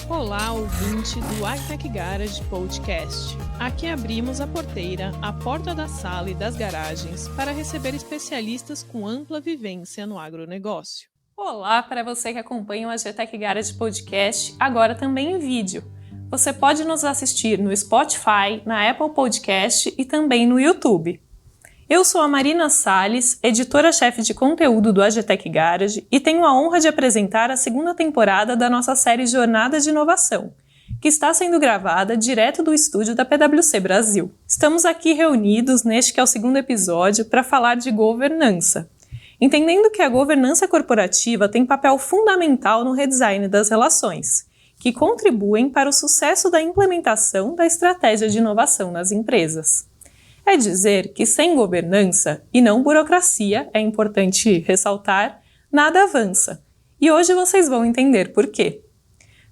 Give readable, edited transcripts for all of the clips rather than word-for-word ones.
Olá, ouvinte do Agtech Garage Podcast. Aqui abrimos a porteira, a porta da sala e das garagens para receber especialistas com ampla vivência no agronegócio. Olá para você que acompanha o Agtech Garage Podcast, agora também em vídeo. Você pode nos assistir no Spotify, na Apple Podcast e também no YouTube. Eu sou a Marina Salles, editora-chefe de conteúdo do Agtech Garage e tenho a honra de apresentar a segunda temporada da nossa série Jornada de Inovação, que está sendo gravada direto do estúdio da PwC Brasil. Estamos aqui reunidos neste que é o segundo episódio para falar de governança, entendendo que a governança corporativa tem papel fundamental no redesign das relações, que contribuem para o sucesso da implementação da estratégia de inovação nas empresas. É dizer que sem governança e não burocracia, é importante ressaltar, nada avança. E hoje vocês vão entender por quê.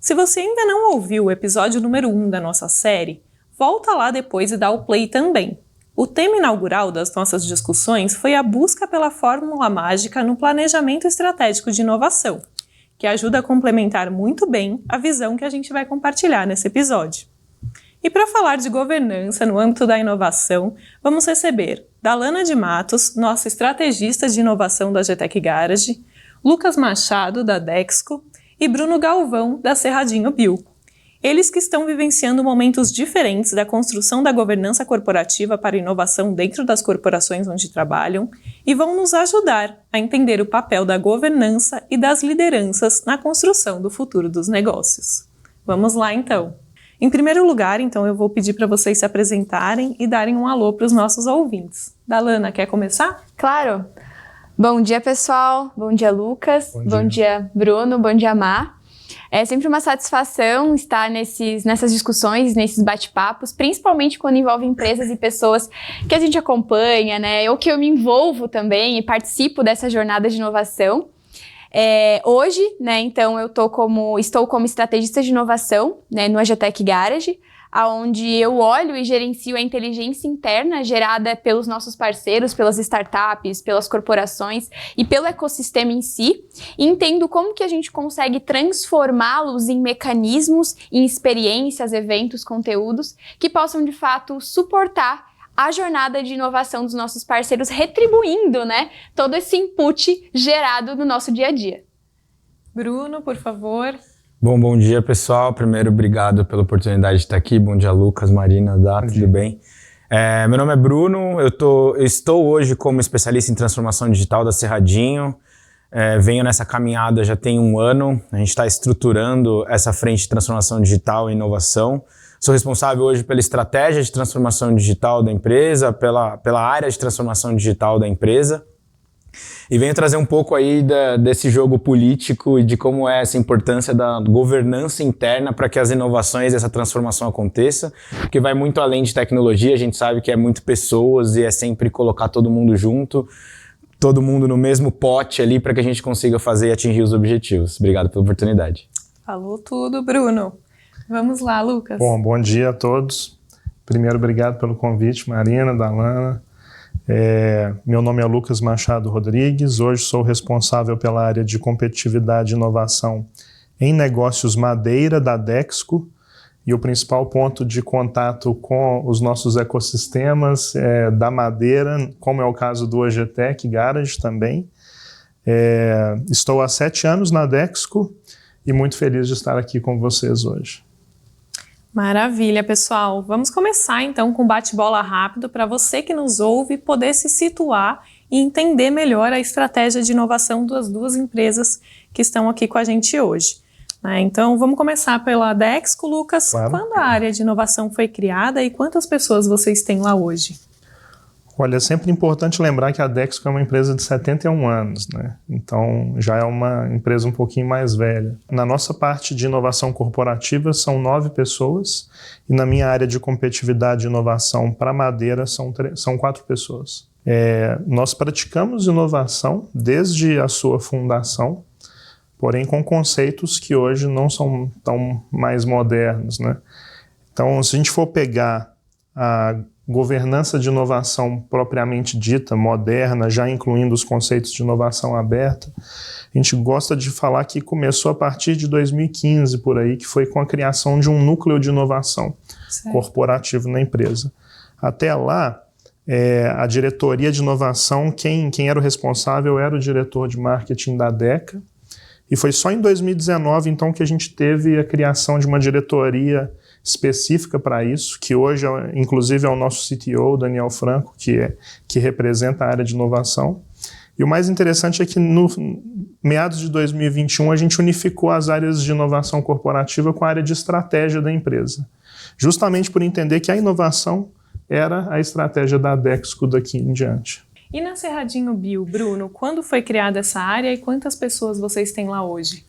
Se você ainda não ouviu o episódio número 1 da nossa série, volta lá depois e dá o play também. O tema inaugural das nossas discussões foi a busca pela fórmula mágica no planejamento estratégico de inovação, que ajuda a complementar muito bem a visão que a gente vai compartilhar nesse episódio. E para falar de governança no âmbito da inovação, vamos receber Dalana de Matos, nossa estrategista de inovação da Agtech Garage, Lucas Machado, da Dexco, e Bruno Galvão, da Cerradinho Bio. Eles que estão vivenciando momentos diferentes da construção da governança corporativa para inovação dentro das corporações onde trabalham e vão nos ajudar a entender o papel da governança e das lideranças na construção do futuro dos negócios. Vamos lá, então! Em primeiro lugar, então, eu vou pedir para vocês se apresentarem e darem um alô para os nossos ouvintes. Dalana, quer começar? Claro! Bom dia, pessoal! Bom dia, Lucas! Bom dia, Bruno! Bom dia, Má! É sempre uma satisfação estar nessas discussões, nesses bate-papos, principalmente quando envolve empresas e pessoas que a gente acompanha, né? Ou que eu me envolvo também e participo dessa jornada de inovação. Hoje, né, então estou como estrategista de inovação, né, no Agtech Garage, onde eu olho e gerencio a inteligência interna gerada pelos nossos parceiros, pelas startups, pelas corporações e pelo ecossistema em si, e entendo como que a gente consegue transformá-los em mecanismos, em experiências, eventos, conteúdos que possam de fato suportar a jornada de inovação dos nossos parceiros, retribuindo, né, todo esse input gerado no nosso dia a dia. Bruno, por favor. Bom dia, pessoal. Primeiro, obrigado pela oportunidade de estar aqui. Bom dia, Lucas, Marina, Dá, tudo bem? Meu nome é Bruno, eu estou hoje como especialista em transformação digital da Cerradinho. Venho nessa caminhada já tem um ano. A gente está estruturando essa frente de transformação digital e inovação. Sou responsável hoje pela estratégia de transformação digital da empresa, pela área de transformação digital da empresa. E venho trazer um pouco aí desse jogo político e de como é essa importância da governança interna para que as inovações e essa transformação aconteça, porque vai muito além de tecnologia, a gente sabe que é muito pessoas e é sempre colocar todo mundo junto, todo mundo no mesmo pote ali para que a gente consiga fazer e atingir os objetivos. Obrigado pela oportunidade. Falou tudo, Bruno. Vamos lá, Lucas. Bom dia a todos. Primeiro, obrigado pelo convite, Marina, Dalana. Meu nome é Lucas Machado Rodrigues. Hoje sou responsável pela área de competitividade e inovação em negócios madeira da Dexco. E o principal ponto de contato com os nossos ecossistemas da madeira, como é o caso do Agtech Garage também. Estou há 7 anos na Dexco e muito feliz de estar aqui com vocês hoje. Maravilha, pessoal. Vamos começar então com um bate-bola rápido para você que nos ouve poder se situar e entender melhor a estratégia de inovação das duas empresas que estão aqui com a gente hoje. Então, vamos começar pela Dexco, Lucas. Claro. Quando a área de inovação foi criada e quantas pessoas vocês têm lá hoje? Olha, é sempre importante lembrar que a Dexco é uma empresa de 71 anos, né? Então já é uma empresa um pouquinho mais velha. Na nossa parte de inovação corporativa são 9 pessoas e na minha área de competitividade e inovação para madeira são 4 pessoas. Nós praticamos inovação desde a sua fundação, porém com conceitos que hoje não são tão mais modernos, né? Então, se a gente for pegar a governança de inovação propriamente dita, moderna, já incluindo os conceitos de inovação aberta, a gente gosta de falar que começou a partir de 2015, por aí, que foi com a criação de um núcleo de inovação corporativo na empresa. Até lá, a diretoria de inovação, quem era o responsável era o diretor de marketing da DECA, e foi só em 2019, então, que a gente teve a criação de uma diretoria específica para isso, que hoje, inclusive, é o nosso CTO, Daniel Franco, que representa a área de inovação. E o mais interessante é que no meados de 2021 a gente unificou as áreas de inovação corporativa com a área de estratégia da empresa, justamente por entender que a inovação era a estratégia da Dexco daqui em diante. E na Cerradinho Bio, Bruno, quando foi criada essa área e quantas pessoas vocês têm lá hoje?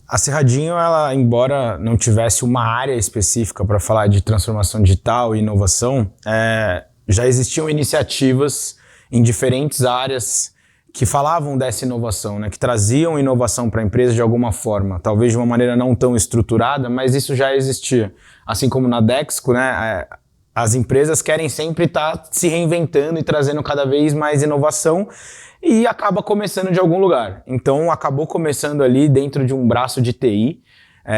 A Cerradinho, ela, embora não tivesse uma área específica para falar de transformação digital e inovação, já existiam iniciativas em diferentes áreas que falavam dessa inovação, né, que traziam inovação para a empresa de alguma forma, talvez de uma maneira não tão estruturada, mas isso já existia. Assim como na Dexco, né, as empresas querem sempre estar se reinventando e trazendo cada vez mais inovação e acaba começando de algum lugar. Então acabou começando ali dentro de um braço de TI,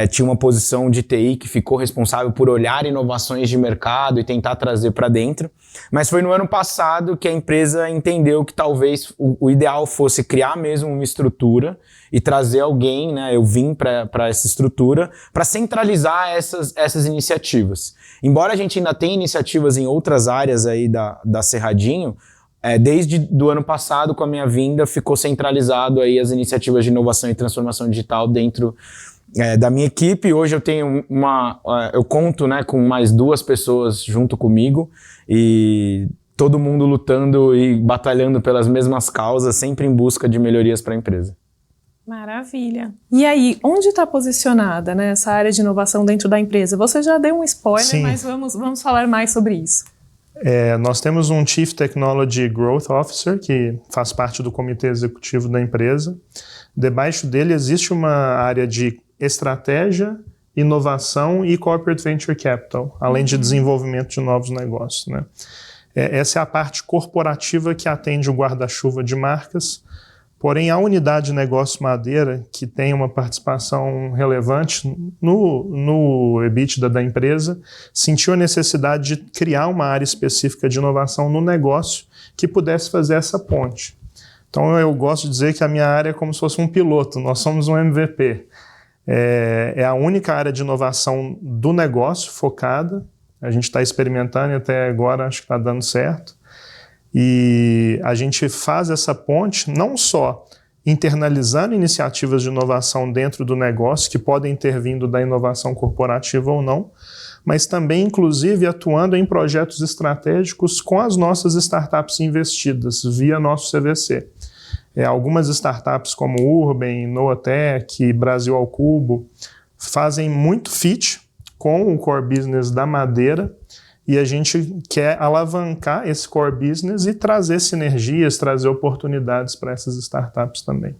tinha uma posição de TI que ficou responsável por olhar inovações de mercado e tentar trazer para dentro, mas foi no ano passado que a empresa entendeu que talvez o ideal fosse criar mesmo uma estrutura e trazer alguém, né, eu vim para essa estrutura, para centralizar essas iniciativas. Embora a gente ainda tenha iniciativas em outras áreas aí da Cerradinho, desde do ano passado, com a minha vinda, ficou centralizado aí as iniciativas de inovação e transformação digital dentro da minha equipe. Hoje eu tenho eu conto, né, com mais 2 pessoas junto comigo e todo mundo lutando e batalhando pelas mesmas causas, sempre em busca de melhorias para a empresa. Maravilha. E aí, onde está posicionada, né, essa área de inovação dentro da empresa? Você já deu um spoiler, Sim. Mas vamos falar mais sobre isso. Nós temos um Chief Technology Growth Officer, que faz parte do comitê executivo da empresa. Debaixo dele existe uma área de estratégia, inovação e corporate venture capital, além de desenvolvimento de novos negócios, né? Essa é a parte corporativa que atende o guarda-chuva de marcas, porém a unidade de negócio madeira, que tem uma participação relevante no EBITDA da empresa, sentiu a necessidade de criar uma área específica de inovação no negócio que pudesse fazer essa ponte. Então eu gosto de dizer que a minha área é como se fosse um piloto, nós somos um MVP. É a única área de inovação do negócio focada, a gente está experimentando e até agora acho que está dando certo. E a gente faz essa ponte não só internalizando iniciativas de inovação dentro do negócio, que podem ter vindo da inovação corporativa ou não, mas também, inclusive, atuando em projetos estratégicos com as nossas startups investidas, via nosso CVC. Algumas startups como Urban, Noatec, Brasil ao Cubo, fazem muito fit com o core business da madeira e a gente quer alavancar esse core business e trazer sinergias, trazer oportunidades para essas startups também.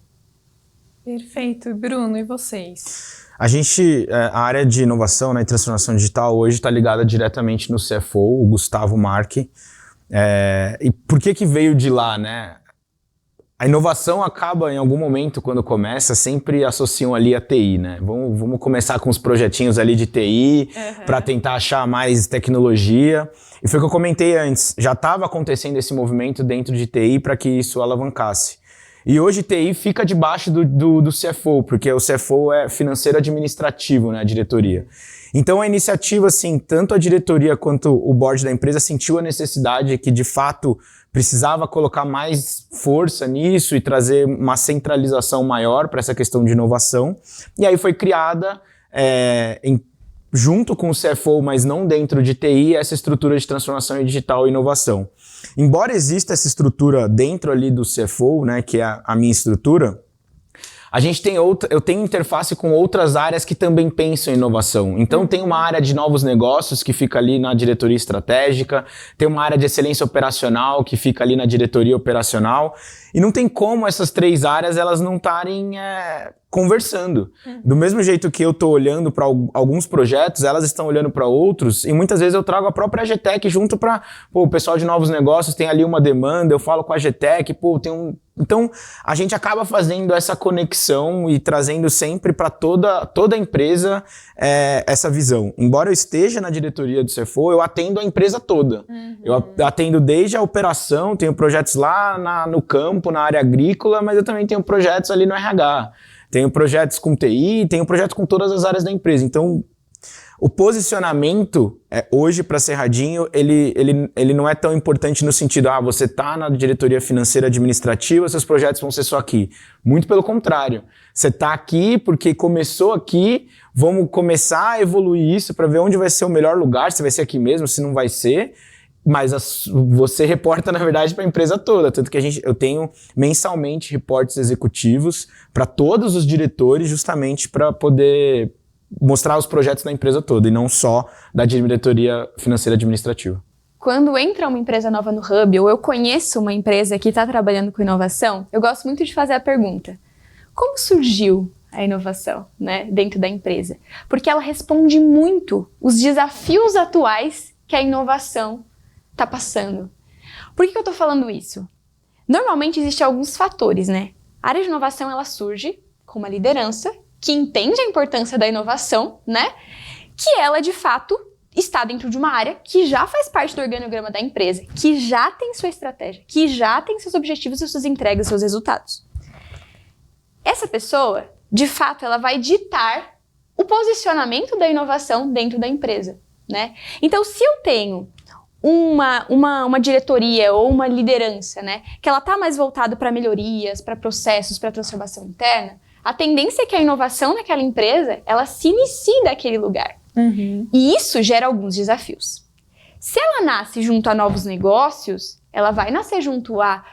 Perfeito. Bruno, e vocês? A área de inovação, né, e transformação digital hoje está ligada diretamente no CFO, o Gustavo Marchi. E por que veio de lá, né? A inovação acaba, em algum momento, quando começa, sempre associam ali a TI, né? Vamos começar com os projetinhos ali de TI, para tentar achar mais tecnologia. E foi o que eu comentei antes, já estava acontecendo esse movimento dentro de TI para que isso alavancasse. E hoje TI fica debaixo do CFO, porque o CFO é financeiro administrativo, né, a diretoria. Então a iniciativa, assim, tanto a diretoria quanto o board da empresa sentiu a necessidade que, de fato, precisava colocar mais força nisso e trazer uma centralização maior para essa questão de inovação. E aí foi criada, junto com o CFO, mas não dentro de TI, essa estrutura de transformação digital e inovação. Embora exista essa estrutura dentro ali do CFO, né, que é a minha estrutura, eu tenho interface com outras áreas que também pensam em inovação. Então tem uma área de novos negócios que fica ali na diretoria estratégica, tem uma área de excelência operacional que fica ali na diretoria operacional, e não tem como essas 3 áreas elas não estarem conversando. Do mesmo jeito que eu estou olhando para alguns projetos, elas estão olhando para outros, e muitas vezes eu trago a própria AGTEC junto para, o pessoal de novos negócios tem ali uma demanda, eu falo com a AGTEC, Então, a gente acaba fazendo essa conexão e trazendo sempre para toda a empresa essa visão. Embora eu esteja na diretoria do CFO, eu atendo a empresa toda. Eu atendo desde a operação, tenho projetos lá no campo, na área agrícola, mas eu também tenho projetos ali no RH. Tenho projetos com TI, tenho projetos com todas as áreas da empresa. Então, o posicionamento hoje para Cerradinho, ele não é tão importante no sentido, você está na diretoria financeira administrativa, seus projetos vão ser só aqui. Muito pelo contrário. Você está aqui porque começou aqui, vamos começar a evoluir isso para ver onde vai ser o melhor lugar, se vai ser aqui mesmo, se não vai ser. Mas você reporta, na verdade, para a empresa toda. Tanto que eu tenho mensalmente reportes executivos para todos os diretores, justamente para poder mostrar os projetos da empresa toda e não só da diretoria financeira administrativa. Quando entra uma empresa nova no Hub, ou eu conheço uma empresa que está trabalhando com inovação, eu gosto muito de fazer a pergunta: como surgiu a inovação, né, dentro da empresa? Porque ela responde muito os desafios atuais que a inovação está passando. Por que eu estou falando isso? Normalmente existem alguns fatores, né? A área de inovação, ela surge com uma liderança que entende a importância da inovação, né? Que ela, de fato, está dentro de uma área que já faz parte do organograma da empresa, que já tem sua estratégia, que já tem seus objetivos, suas entregas, seus resultados. Essa pessoa, de fato, ela vai ditar o posicionamento da inovação dentro da empresa, né? Então, se eu tenho uma diretoria ou uma liderança, né, que ela está mais voltada para melhorias, para processos, para transformação interna, a tendência é que a inovação naquela empresa, ela se inicie daquele lugar. E isso gera alguns desafios. Se ela nasce junto a novos negócios, ela vai nascer junto a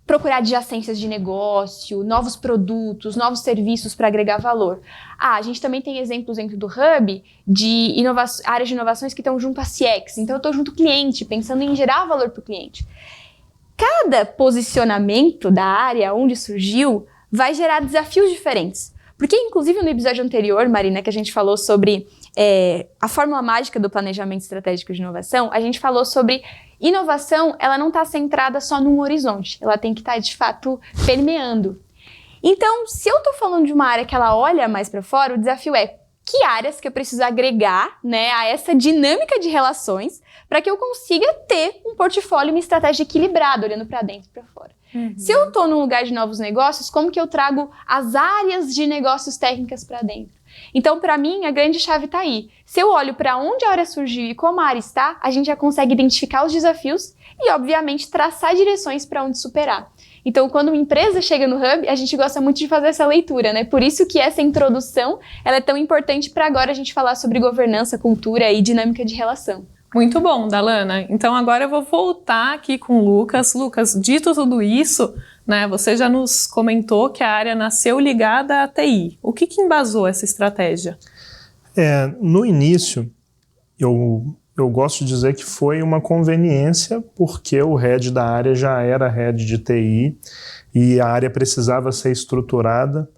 procurar adjacências de negócio, novos produtos, novos serviços para agregar valor. A gente também tem exemplos dentro do Hub de áreas de inovações que estão junto à CX. Então, eu estou junto ao cliente, pensando em gerar valor para o cliente. Cada posicionamento da área onde surgiu vai gerar desafios diferentes. Porque, inclusive, no episódio anterior, Marina, que a gente falou sobre a fórmula mágica do planejamento estratégico de inovação, a gente falou sobre inovação, ela não está centrada só num horizonte, ela tem que estar, de fato, permeando. Então, se eu estou falando de uma área que ela olha mais para fora, o desafio é que áreas que eu preciso agregar, né, a essa dinâmica de relações para que eu consiga ter um portfólio e uma estratégia equilibrada, olhando para dentro e para fora. Se eu estou num lugar de novos negócios, como que eu trago as áreas de negócios técnicas para dentro? Então, para mim, a grande chave está aí. Se eu olho para onde a área surgiu e como a área está, a gente já consegue identificar os desafios e, obviamente, traçar direções para onde superar. Então, quando uma empresa chega no Hub, a gente gosta muito de fazer essa leitura, né? Por isso que essa introdução ela é tão importante para agora a gente falar sobre governança, cultura e dinâmica de relação. Muito bom, Dalana. Então agora eu vou voltar aqui com o Lucas. Lucas, dito tudo isso, né, você já nos comentou que a área nasceu ligada à TI. O que embasou essa estratégia? No início, eu gosto de dizer que foi uma conveniência, porque o head da área já era head de TI e a área precisava ser estruturada.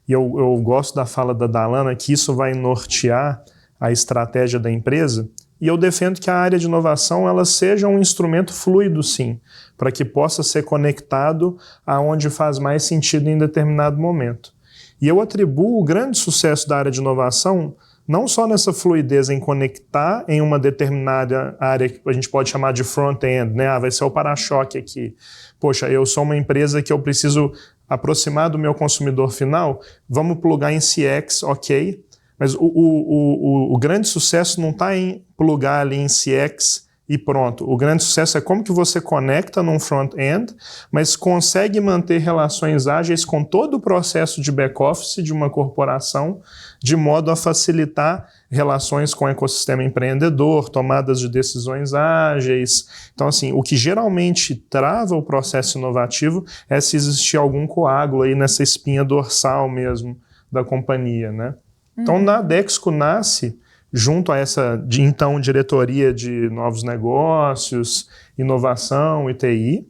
E eu gosto da fala da Dalana que isso vai nortear a estratégia da empresa. E eu defendo que a área de inovação ela seja um instrumento fluido, sim, para que possa ser conectado aonde faz mais sentido em determinado momento. E eu atribuo o grande sucesso da área de inovação não só nessa fluidez em conectar em uma determinada área que a gente pode chamar de front-end, né? Vai ser o para-choque aqui. Poxa, eu sou uma empresa que eu preciso aproximar do meu consumidor final, vamos plugar em CX, ok. Mas o grande sucesso não está em plugar ali em CX e pronto. O grande sucesso é como que você conecta num front-end, mas consegue manter relações ágeis com todo o processo de back-office de uma corporação, de modo a facilitar relações com o ecossistema empreendedor, tomadas de decisões ágeis. Então, assim, o que geralmente trava o processo inovativo é se existir algum coágulo aí nessa espinha dorsal mesmo da companhia, né? Então, na Dexco nasce, junto a essa, então, diretoria de novos negócios, inovação e TI,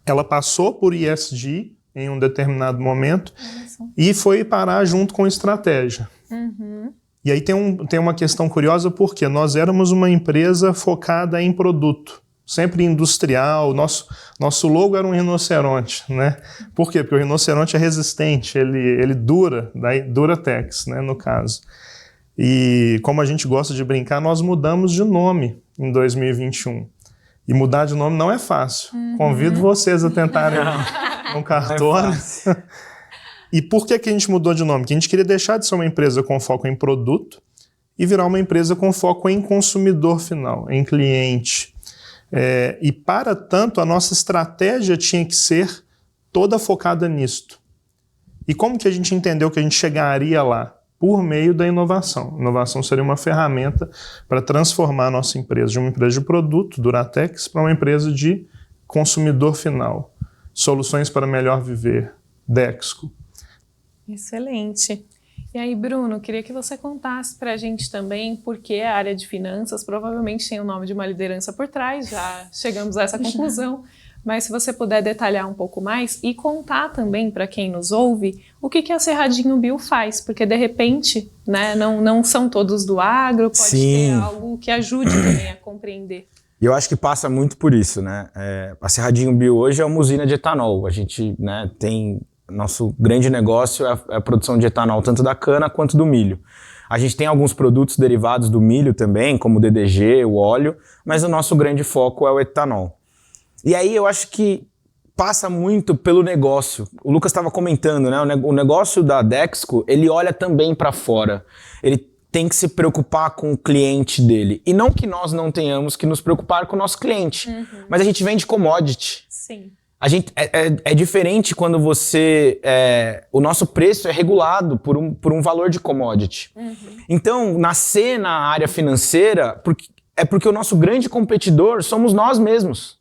ela passou por ESG em um determinado momento e foi parar junto com estratégia. E aí tem uma questão curiosa, porque nós éramos uma empresa focada em produto, sempre industrial, nosso logo era um rinoceronte, né? Por quê? Porque o rinoceronte é resistente, ele dura, daí Duratex, né, no caso. E como a gente gosta de brincar, nós mudamos de nome em 2021. E mudar de nome não é fácil. Convido vocês a tentarem um cartório. E por que a gente mudou de nome? Porque a gente queria deixar de ser uma empresa com foco em produto e virar uma empresa com foco em consumidor final, em cliente. E para tanto, a nossa estratégia tinha que ser toda focada nisto. E como que a gente entendeu que a gente chegaria lá? Por meio da inovação. Inovação seria uma ferramenta para transformar a nossa empresa de uma empresa de produto, Duratex, para uma empresa de consumidor final. Soluções para melhor viver, Dexco. Excelente. E aí, Bruno, queria que você contasse para a gente também por que a área de finanças provavelmente tem o nome de uma liderança por trás, já chegamos a essa conclusão. Mas se você puder detalhar um pouco mais e contar também para quem nos ouve o que a Cerradinho Bio faz, porque de repente, né, não são todos do agro, pode ter algo que ajude também a compreender. E eu acho que passa muito por isso, né? A Cerradinho Bio hoje é uma usina de etanol. A gente, né, tem... Nosso grande negócio é a produção de etanol, tanto da cana quanto do milho. A gente tem alguns produtos derivados do milho também, como o DDG, o óleo, mas o nosso grande foco é o etanol. E aí eu acho que passa muito pelo negócio. O Lucas estava comentando, né? O negócio da Dexco, ele olha também para fora. Ele tem que se preocupar com o cliente dele. E não que nós não tenhamos que nos preocupar com o nosso cliente, mas a gente vende commodity. Sim. A gente, é diferente quando o nosso preço é regulado por um valor de commodity. Então, nascer na área financeira porque o nosso grande competidor somos nós mesmos.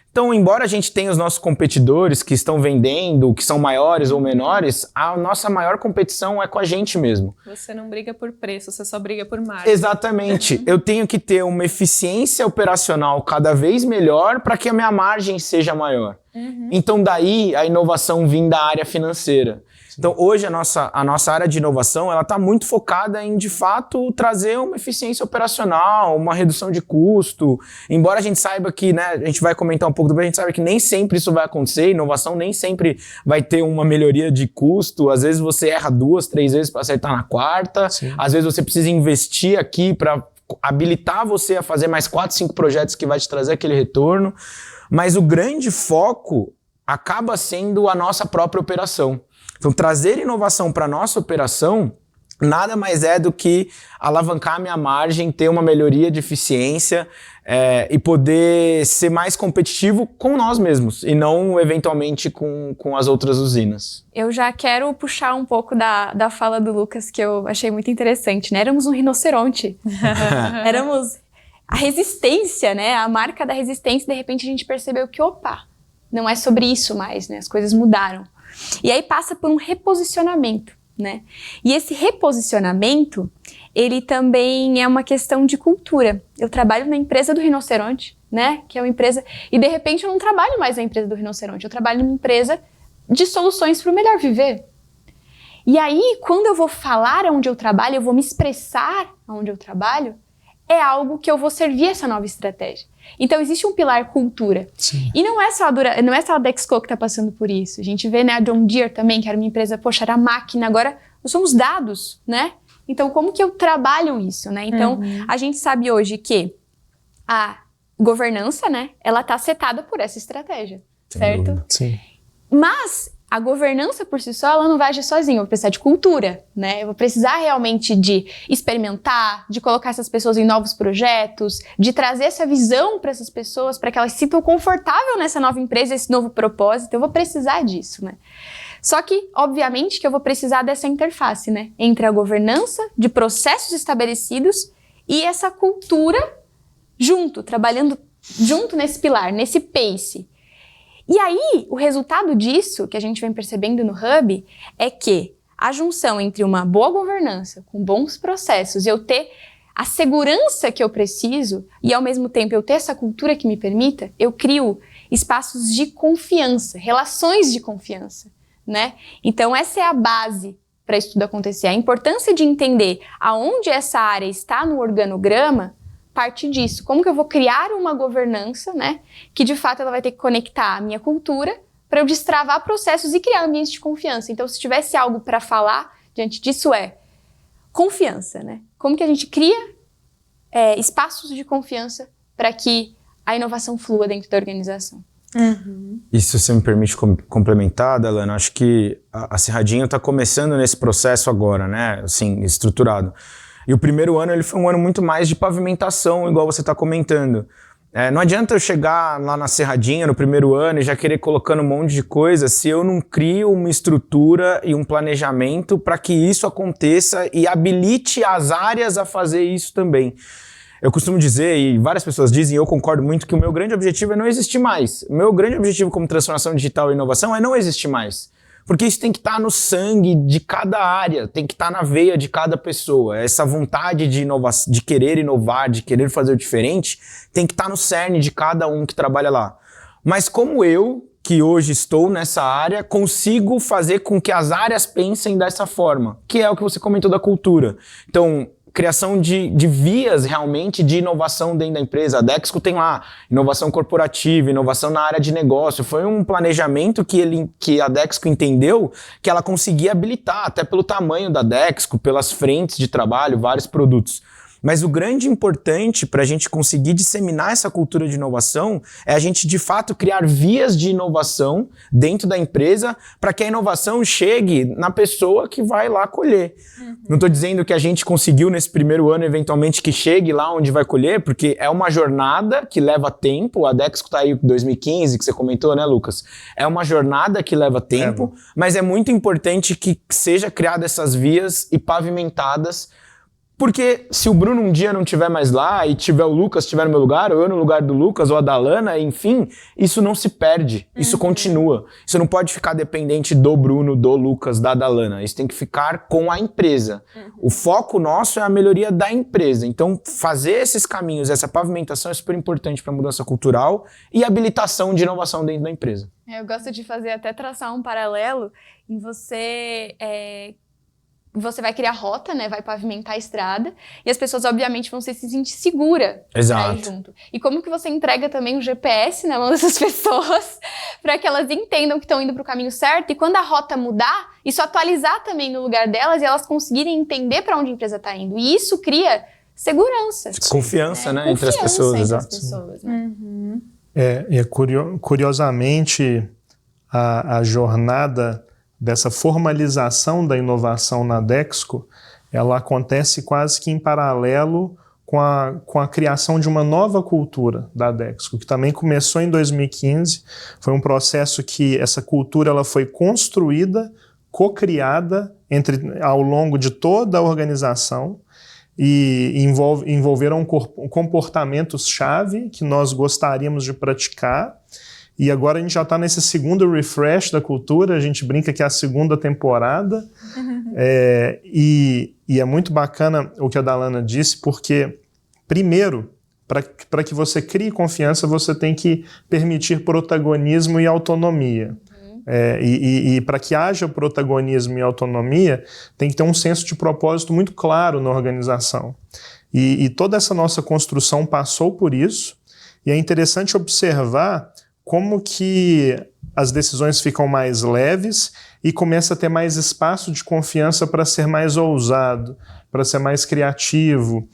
Então, embora a gente tenha os nossos competidores que estão vendendo, que são maiores ou menores, a nossa maior competição é com a gente mesmo. Você não briga por preço, você só briga por margem. Exatamente. Eu tenho que ter uma eficiência operacional cada vez melhor para que a minha margem seja maior. Então, daí a inovação vem da área financeira. Então, hoje a nossa área de inovação, ela está muito focada em, de fato, trazer uma eficiência operacional, uma redução de custo. Embora a gente saiba que, né, a gente vai comentar um pouco depois, a gente sabe que nem sempre isso vai acontecer, inovação nem sempre vai ter uma melhoria de custo. Às vezes você erra 2, 3 vezes para acertar na quarta. Sim. Às vezes você precisa investir aqui para habilitar você a fazer mais 4, 5 projetos que vai te trazer aquele retorno. Mas o grande foco acaba sendo a nossa própria operação. Então, trazer inovação para a nossa operação nada mais é do que alavancar a minha margem, ter uma melhoria de eficiência e poder ser mais competitivo com nós mesmos e não, eventualmente, com as outras usinas. Eu já quero puxar um pouco da fala do Lucas, que eu achei muito interessante, né? Éramos um rinoceronte. Éramos a resistência, né? A marca da resistência. De repente, a gente percebeu que, opa, não é sobre isso mais, né? As coisas mudaram. E aí passa por um reposicionamento, né? E esse reposicionamento, ele também é uma questão de cultura. Eu trabalho na empresa do rinoceronte, né? Que é uma empresa... E de repente eu não trabalho mais na empresa do rinoceronte, eu trabalho numa empresa de soluções para o melhor viver. E aí, quando eu vou falar onde eu trabalho, eu vou me expressar onde eu trabalho, é algo que eu vou servir essa nova estratégia. Então, existe um pilar cultura. Sim. E não é só a Dexco que está passando por isso. A gente vê, né, a John Deere também, que era uma empresa, poxa, era máquina, agora nós somos dados, né? Então, como que eu trabalho isso, né? Então, a gente sabe hoje que a governança, né, ela está setada por essa estratégia, certo? Sim. Mas a governança por si só, ela não vai agir sozinha, eu vou precisar de cultura, né? Eu vou precisar realmente de experimentar, de colocar essas pessoas em novos projetos, de trazer essa visão para essas pessoas, para que elas se sintam confortáveis nessa nova empresa, esse novo propósito. Eu vou precisar disso, né? Só que, obviamente, que eu vou precisar dessa interface, né? Entre a governança, de processos estabelecidos e essa cultura junto, trabalhando junto nesse pilar, nesse pace. E aí, o resultado disso, que a gente vem percebendo no Hub, é que a junção entre uma boa governança, com bons processos, eu ter a segurança que eu preciso e, ao mesmo tempo, eu ter essa cultura que me permita, eu crio espaços de confiança, relações de confiança, né? Então, essa é a base para isso tudo acontecer. A importância de entender aonde essa área está no organograma parte disso. Como que eu vou criar uma governança, né? Que, de fato, ela vai ter que conectar a minha cultura para eu destravar processos e criar ambientes de confiança. Então, se tivesse algo para falar diante disso confiança, né? Como que a gente cria espaços de confiança para que a inovação flua dentro da organização. E se você me permite complementar, Dalana, acho que a Cerradinho está começando nesse processo agora, né? Assim, estruturado. E o primeiro ano ele foi um ano muito mais de pavimentação, igual você está comentando. Não adianta eu chegar lá na Cerradinha no primeiro ano e já querer colocando um monte de coisa se eu não crio uma estrutura e um planejamento para que isso aconteça e habilite as áreas a fazer isso também. Eu costumo dizer, e várias pessoas dizem, e eu concordo muito, que o meu grande objetivo é não existir mais. O meu grande objetivo como transformação digital e inovação é não existir mais. Porque isso tem que estar no sangue de cada área, tem que estar na veia de cada pessoa. Essa vontade de inovação, de querer inovar, de querer fazer o diferente, tem que estar no cerne de cada um que trabalha lá. Mas como eu, que hoje estou nessa área, consigo fazer com que as áreas pensem dessa forma, que é o que você comentou da cultura. Então, criação de vias realmente de inovação dentro da empresa. A Dexco tem lá inovação corporativa, inovação na área de negócio. Foi um planejamento que a Dexco entendeu que ela conseguia habilitar, até pelo tamanho da Dexco, pelas frentes de trabalho, vários produtos. Mas o grande importante para a gente conseguir disseminar essa cultura de inovação é a gente, de fato, criar vias de inovação dentro da empresa para que a inovação chegue na pessoa que vai lá colher. Não estou dizendo que a gente conseguiu nesse primeiro ano, eventualmente, que chegue lá onde vai colher, porque é uma jornada que leva tempo. A Dexco está aí em 2015, que você comentou, né, Lucas? É uma jornada que leva tempo, mas é muito importante que seja criada essas vias e pavimentadas. Porque se o Bruno um dia não estiver mais lá e tiver o Lucas estiver no meu lugar, ou eu no lugar do Lucas, ou a Dalana, enfim, isso não se perde, isso continua. Isso não pode ficar dependente do Bruno, do Lucas, da Dalana. Isso tem que ficar com a empresa. O foco nosso é a melhoria da empresa. Então, fazer esses caminhos, essa pavimentação é super importante para a mudança cultural e habilitação de inovação dentro da empresa. Eu gosto de fazer até traçar um paralelo em você vai criar rota, né? Vai pavimentar a estrada e as pessoas, obviamente, vão se sentir seguras pra ir junto. E como que você entrega também o GPS na mão dessas pessoas para que elas entendam que estão indo para o caminho certo e quando a rota mudar, isso atualizar também no lugar delas e elas conseguirem entender para onde a empresa está indo. E isso cria segurança. Confiança, né? Entre as pessoas, exato. Curiosamente, a jornada dessa formalização da inovação na Dexco, ela acontece quase que em paralelo com a criação de uma nova cultura da Dexco, que também começou em 2015. Foi um processo que essa cultura ela foi construída, co-criada ao longo de toda a organização e envolveram comportamentos-chave que nós gostaríamos de praticar. E agora a gente já está nesse segundo refresh da cultura, a gente brinca que é a segunda temporada. E é muito bacana o que a Dalana disse, porque, primeiro, para que você crie confiança, você tem que permitir protagonismo e autonomia. E para que haja protagonismo e autonomia, tem que ter um senso de propósito muito claro na organização. E toda essa nossa construção passou por isso, e é interessante observar como que as decisões ficam mais leves e começa a ter mais espaço de confiança para ser mais ousado, para ser mais criativo,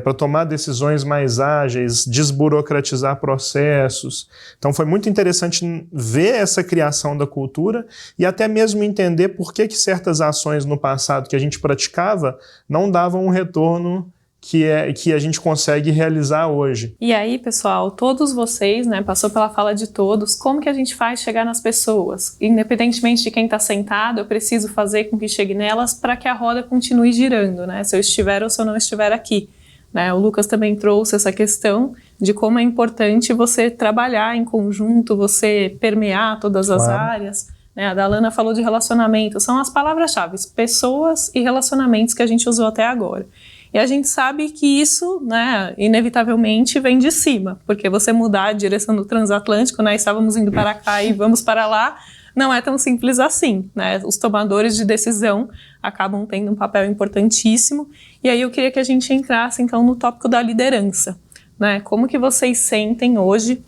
para tomar decisões mais ágeis, desburocratizar processos. Então foi muito interessante ver essa criação da cultura e até mesmo entender por que certas ações no passado que a gente praticava não davam um retorno que a gente consegue realizar hoje. E aí, pessoal, todos vocês, né, passou pela fala de todos, como que a gente faz chegar nas pessoas? Independentemente de quem está sentado, eu preciso fazer com que chegue nelas para que a roda continue girando, né, se eu estiver ou se eu não estiver aqui. Né? O Lucas também trouxe essa questão de como é importante você trabalhar em conjunto, você permear todas as áreas. Né? A Dalana falou de relacionamento, são as palavras-chave, pessoas e relacionamentos que a gente usou até agora. E a gente sabe que isso, né, inevitavelmente vem de cima, porque você mudar a direção do transatlântico, né, estávamos indo para cá e vamos para lá, não é tão simples assim, né? Os tomadores de decisão acabam tendo um papel importantíssimo. E aí eu queria que a gente entrasse, então, no tópico da liderança, né? Como que vocês sentem hoje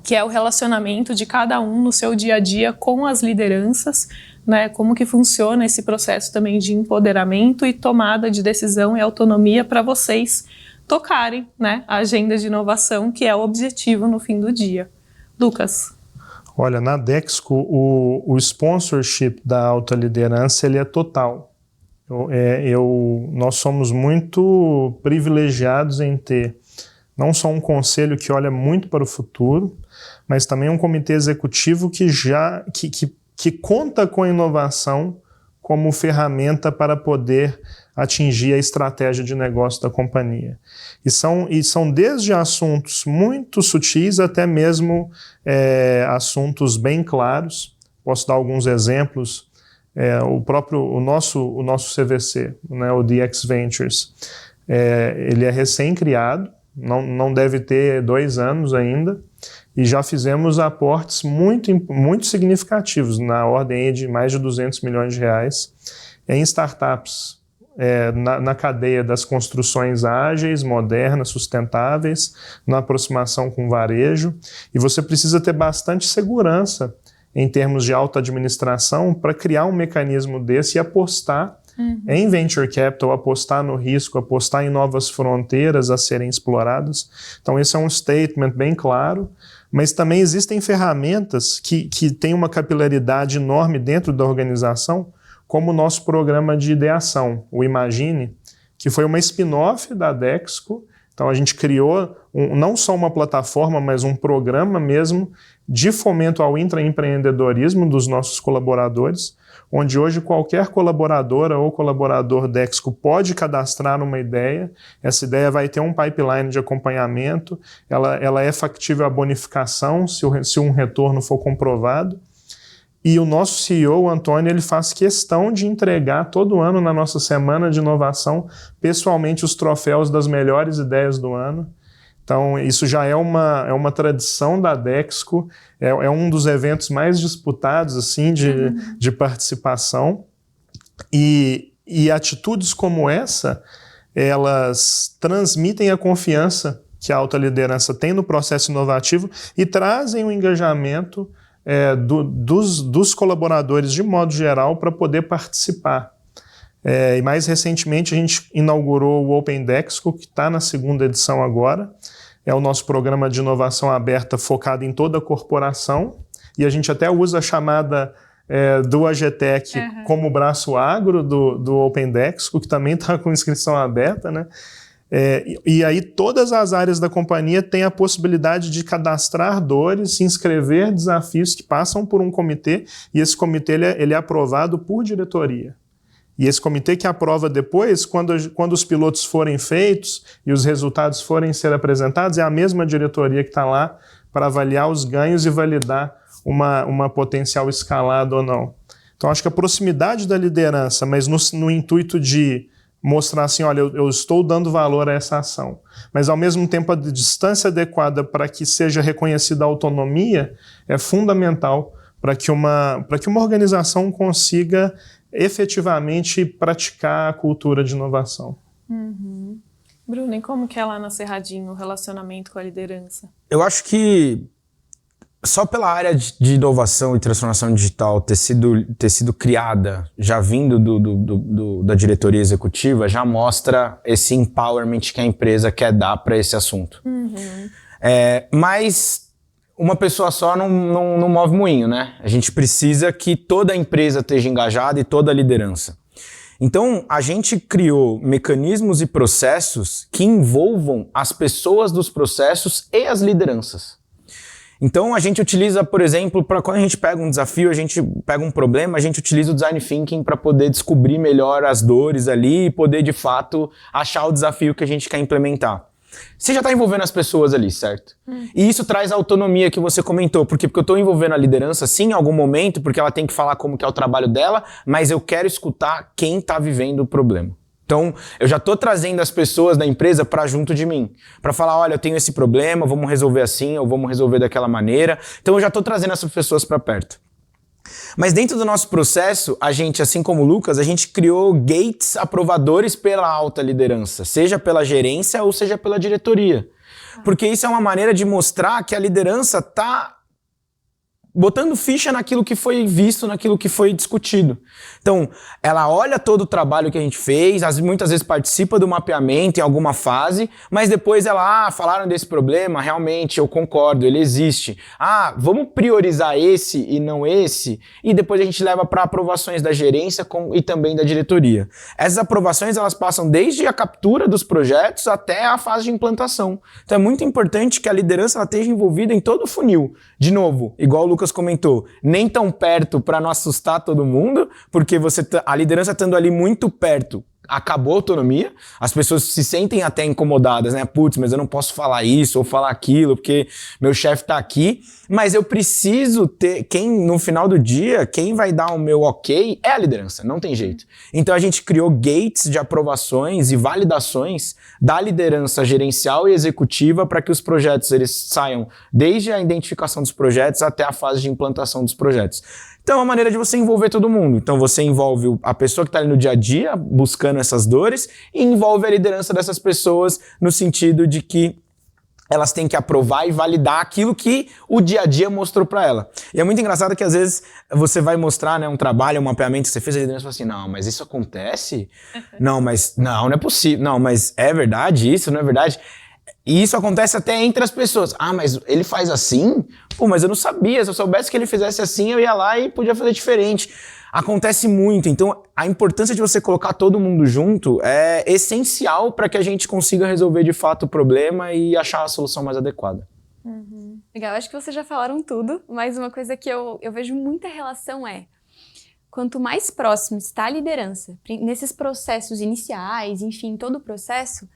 que é o relacionamento de cada um no seu dia a dia com as lideranças, né? Como que funciona esse processo também de empoderamento e tomada de decisão e autonomia para vocês tocarem, né, a agenda de inovação, que é o objetivo no fim do dia. Lucas. Olha, na Dexco, o sponsorship da alta liderança ele é total. Nós somos muito privilegiados em ter não só um conselho que olha muito para o futuro, mas também um comitê executivo que conta com a inovação como ferramenta para poder atingir a estratégia de negócio da companhia. E são desde assuntos muito sutis até mesmo assuntos bem claros. Posso dar alguns exemplos. O nosso CVC, né, o DX Ventures, ele é recém-criado, não deve ter 2 anos ainda, e já fizemos aportes muito, muito significativos, na ordem de mais de 200 milhões de reais, em startups, na cadeia das construções ágeis, modernas, sustentáveis, na aproximação com o varejo. E você precisa ter bastante segurança em termos de auto-administração para criar um mecanismo desse e apostar em venture capital, apostar no risco, apostar em novas fronteiras a serem exploradas. Então esse é um statement bem claro, mas também existem ferramentas que têm uma capilaridade enorme dentro da organização, como o nosso programa de ideação, o Imagine, que foi uma spin-off da Dexco. Então a gente criou não só uma plataforma, mas um programa mesmo de fomento ao intraempreendedorismo dos nossos colaboradores, onde hoje qualquer colaboradora ou colaborador Dexco pode cadastrar uma ideia. Essa ideia vai ter um pipeline de acompanhamento, ela é factível à bonificação se um retorno for comprovado. E o nosso CEO, o Antônio, ele faz questão de entregar todo ano na nossa semana de inovação, pessoalmente, os troféus das melhores ideias do ano. Então, isso já é uma tradição da Dexco, é um dos eventos mais disputados assim, de participação. E atitudes como essa, elas transmitem a confiança que a alta liderança tem no processo inovativo e trazem o engajamento dos colaboradores de modo geral para poder participar. E mais recentemente a gente inaugurou o Open Dexco, que está na 2ª edição agora. É o nosso programa de inovação aberta focado em toda a corporação, e a gente até usa a chamada do AGTEC como braço agro do Open Dexco, que também está com inscrição aberta, né? E aí todas as áreas da companhia têm a possibilidade de cadastrar dores, inscrever desafios que passam por um comitê, e esse comitê ele é aprovado por diretoria. E esse comitê que aprova depois, quando os pilotos forem feitos e os resultados forem ser apresentados, é a mesma diretoria que está lá para avaliar os ganhos e validar uma potencial escalada ou não. Então, acho que a proximidade da liderança, mas no intuito de mostrar assim, olha, eu estou dando valor a essa ação, mas ao mesmo tempo a distância adequada para que seja reconhecida a autonomia é fundamental para que uma organização consiga efetivamente praticar a cultura de inovação. Bruno, e como que é lá na Cerradinho o relacionamento com a liderança? Eu acho que só pela área de inovação e transformação digital ter sido criada, já vindo da diretoria executiva, já mostra esse empowerment que a empresa quer dar para esse assunto. Mas uma pessoa só não move moinho, né? A gente precisa que toda a empresa esteja engajada e toda a liderança. Então, a gente criou mecanismos e processos que envolvam as pessoas dos processos e as lideranças. Então, a gente utiliza, por exemplo, para quando a gente pega um desafio, a gente pega um problema, a gente utiliza o design thinking para poder descobrir melhor as dores ali e poder, de fato, achar o desafio que a gente quer implementar. Você já está envolvendo as pessoas ali, certo? E isso traz a autonomia que você comentou. Por quê? Porque eu estou envolvendo a liderança, sim, em algum momento, porque ela tem que falar como que é o trabalho dela, mas eu quero escutar quem está vivendo o problema. Então, eu já estou trazendo as pessoas da empresa para junto de mim, para falar, olha, eu tenho esse problema, vamos resolver assim, ou vamos resolver daquela maneira. Então, eu já estou trazendo essas pessoas para perto. Mas dentro do nosso processo, a gente, assim como o Lucas, a gente criou gates aprovadores pela alta liderança, seja pela gerência ou seja pela diretoria. Porque isso é uma maneira de mostrar que a liderança está botando ficha naquilo que foi visto, naquilo que foi discutido. Então, ela olha todo o trabalho que a gente fez, muitas vezes participa do mapeamento em alguma fase, mas depois ela, falaram desse problema, realmente eu concordo, ele existe. Vamos priorizar esse e não esse, e depois a gente leva para aprovações da gerência e também da diretoria. Essas aprovações, elas passam desde a captura dos projetos até a fase de implantação. Então é muito importante que a liderança ela esteja envolvida em todo o funil. De novo, igual o Lucas comentou, nem tão perto para não assustar todo mundo, porque a liderança estando ali muito perto, acabou a autonomia, as pessoas se sentem até incomodadas, né? Putz, mas eu não posso falar isso ou falar aquilo, porque meu chefe tá aqui, mas eu preciso ter, no final do dia, quem vai dar o meu ok é a liderança, não tem jeito. Então a gente criou gates de aprovações e validações da liderança gerencial e executiva para que os projetos eles saiam desde a identificação dos projetos até a fase de implantação dos projetos. Então é uma maneira de você envolver todo mundo. Então você envolve a pessoa que está ali no dia a dia, buscando essas dores, e envolve a liderança dessas pessoas no sentido de que elas têm que aprovar e validar aquilo que o dia a dia mostrou para ela. E é muito engraçado que às vezes você vai mostrar, né, um trabalho, um mapeamento que você fez, a liderança fala assim, não, mas isso acontece? Não, mas não é possível. Não, mas é verdade isso? Não é verdade? E isso acontece até entre as pessoas. Mas ele faz assim? Pô, mas eu não sabia. Se eu soubesse que ele fizesse assim, eu ia lá e podia fazer diferente. Acontece muito. Então, a importância de você colocar todo mundo junto é essencial para que a gente consiga resolver de fato o problema e achar a solução mais adequada. Legal, acho que vocês já falaram tudo, mas uma coisa que eu vejo muita relação é quanto mais próximo está a liderança, nesses processos iniciais, enfim, todo o processo,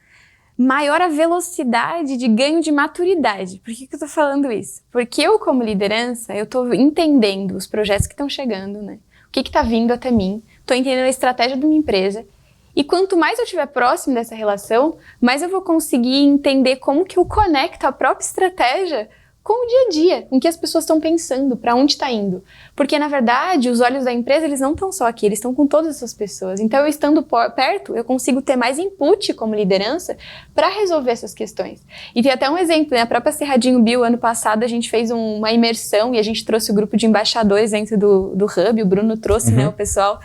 maior a velocidade de ganho de maturidade. Por que eu tô falando isso? Porque eu, como liderança, eu tô entendendo os projetos que estão chegando, né? O que tá vindo até mim, tô entendendo a estratégia de uma empresa. E quanto mais eu estiver próximo dessa relação, mais eu vou conseguir entender como que eu conecto a própria estratégia com o dia a dia, com o que as pessoas estão pensando, para onde está indo. Porque, na verdade, os olhos da empresa, eles não estão só aqui, eles estão com todas essas pessoas. Então, eu estando perto, eu consigo ter mais input como liderança para resolver essas questões. E tem até um exemplo, né? A própria Cerradinho Bio, ano passado, a gente fez uma imersão e a gente trouxe o grupo de embaixadores dentro do Hub, o Bruno trouxe, né, o pessoal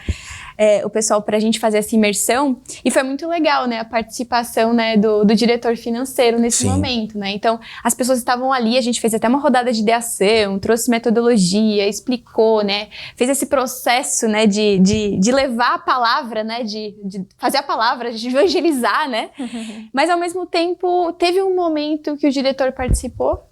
para a gente fazer essa imersão, e foi muito legal, né, a participação, né, do diretor financeiro nesse momento, né, então as pessoas estavam ali, a gente fez até uma rodada de ideação, trouxe metodologia, explicou, né, fez esse processo, né, de levar a palavra, né, de fazer a palavra, de evangelizar, né, mas ao mesmo tempo teve um momento que o diretor participou.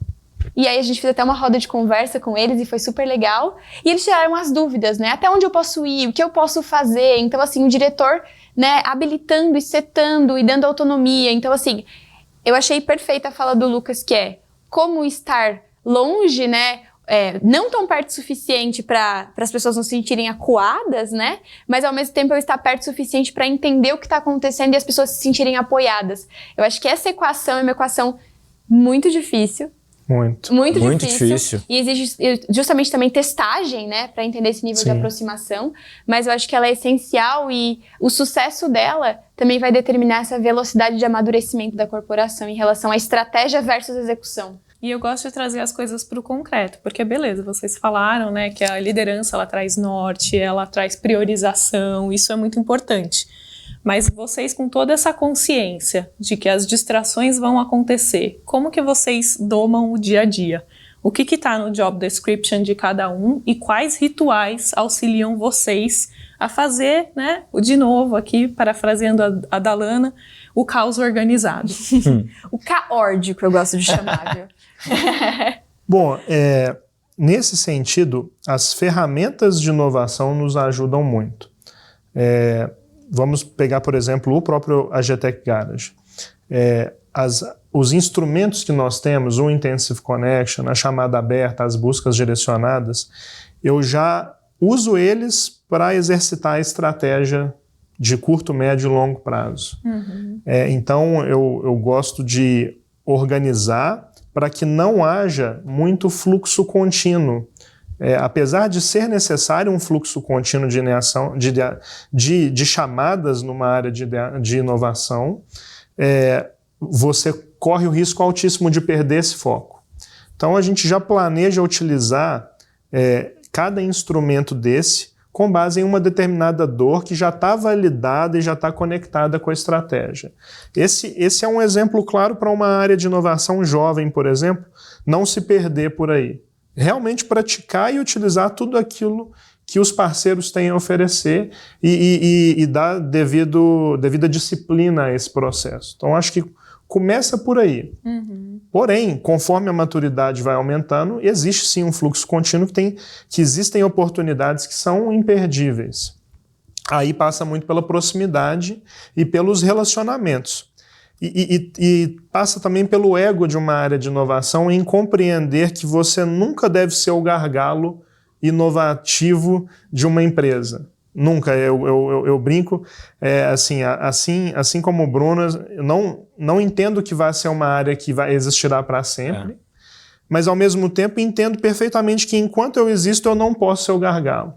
E aí a gente fez até uma roda de conversa com eles e foi super legal. E eles tiraram as dúvidas, né? Até onde eu posso ir, o que eu posso fazer. Então, assim, o diretor, né, habilitando e setando e dando autonomia. Então, assim, eu achei perfeita a fala do Lucas, que é como estar longe, né? Não tão perto o suficiente para as pessoas não se sentirem acuadas, né? Mas ao mesmo tempo eu estar perto o suficiente para entender o que está acontecendo e as pessoas se sentirem apoiadas. Eu acho que essa equação é uma equação muito difícil. Muito difícil. E exige justamente também testagem, né, para entender esse nível de aproximação. Mas eu acho que ela é essencial e o sucesso dela também vai determinar essa velocidade de amadurecimento da corporação em relação à estratégia versus execução. E eu gosto de trazer as coisas para o concreto, porque beleza, vocês falaram, né, que a liderança ela traz norte, ela traz priorização, isso é muito importante. Mas vocês, com toda essa consciência de que as distrações vão acontecer, como que vocês domam o dia a dia? O que está no job description de cada um e quais rituais auxiliam vocês a fazer, né, de novo aqui, parafraseando a Dalana, o caos organizado. O caórdico, eu gosto de chamar, viu? Bom, nesse sentido, as ferramentas de inovação nos ajudam muito. Vamos pegar, por exemplo, o próprio AGTech Garage. Os instrumentos que nós temos, o Intensive Connection, a chamada aberta, as buscas direcionadas, eu já uso eles para exercitar a estratégia de curto, médio e longo prazo. Então, eu gosto de organizar para que não haja muito fluxo contínuo apesar de ser necessário um fluxo contínuo de chamadas numa área de inovação, você corre o risco altíssimo de perder esse foco. Então a gente já planeja utilizar cada instrumento desse com base em uma determinada dor que já está validada e já está conectada com a estratégia. Esse é um exemplo claro para uma área de inovação jovem, por exemplo, não se perder por aí. Realmente praticar e utilizar tudo aquilo que os parceiros têm a oferecer e dar devida disciplina a esse processo. Então, acho que começa por aí. Porém, conforme a maturidade vai aumentando, existe sim um fluxo contínuo que existem oportunidades que são imperdíveis. Aí passa muito pela proximidade e pelos relacionamentos. E passa também pelo ego de uma área de inovação em compreender que você nunca deve ser o gargalo inovativo de uma empresa. Nunca. Eu brinco, assim como o Bruno, eu não entendo que vai ser uma área que existirá para sempre, mas ao mesmo tempo entendo perfeitamente que enquanto eu existo eu não posso ser o gargalo.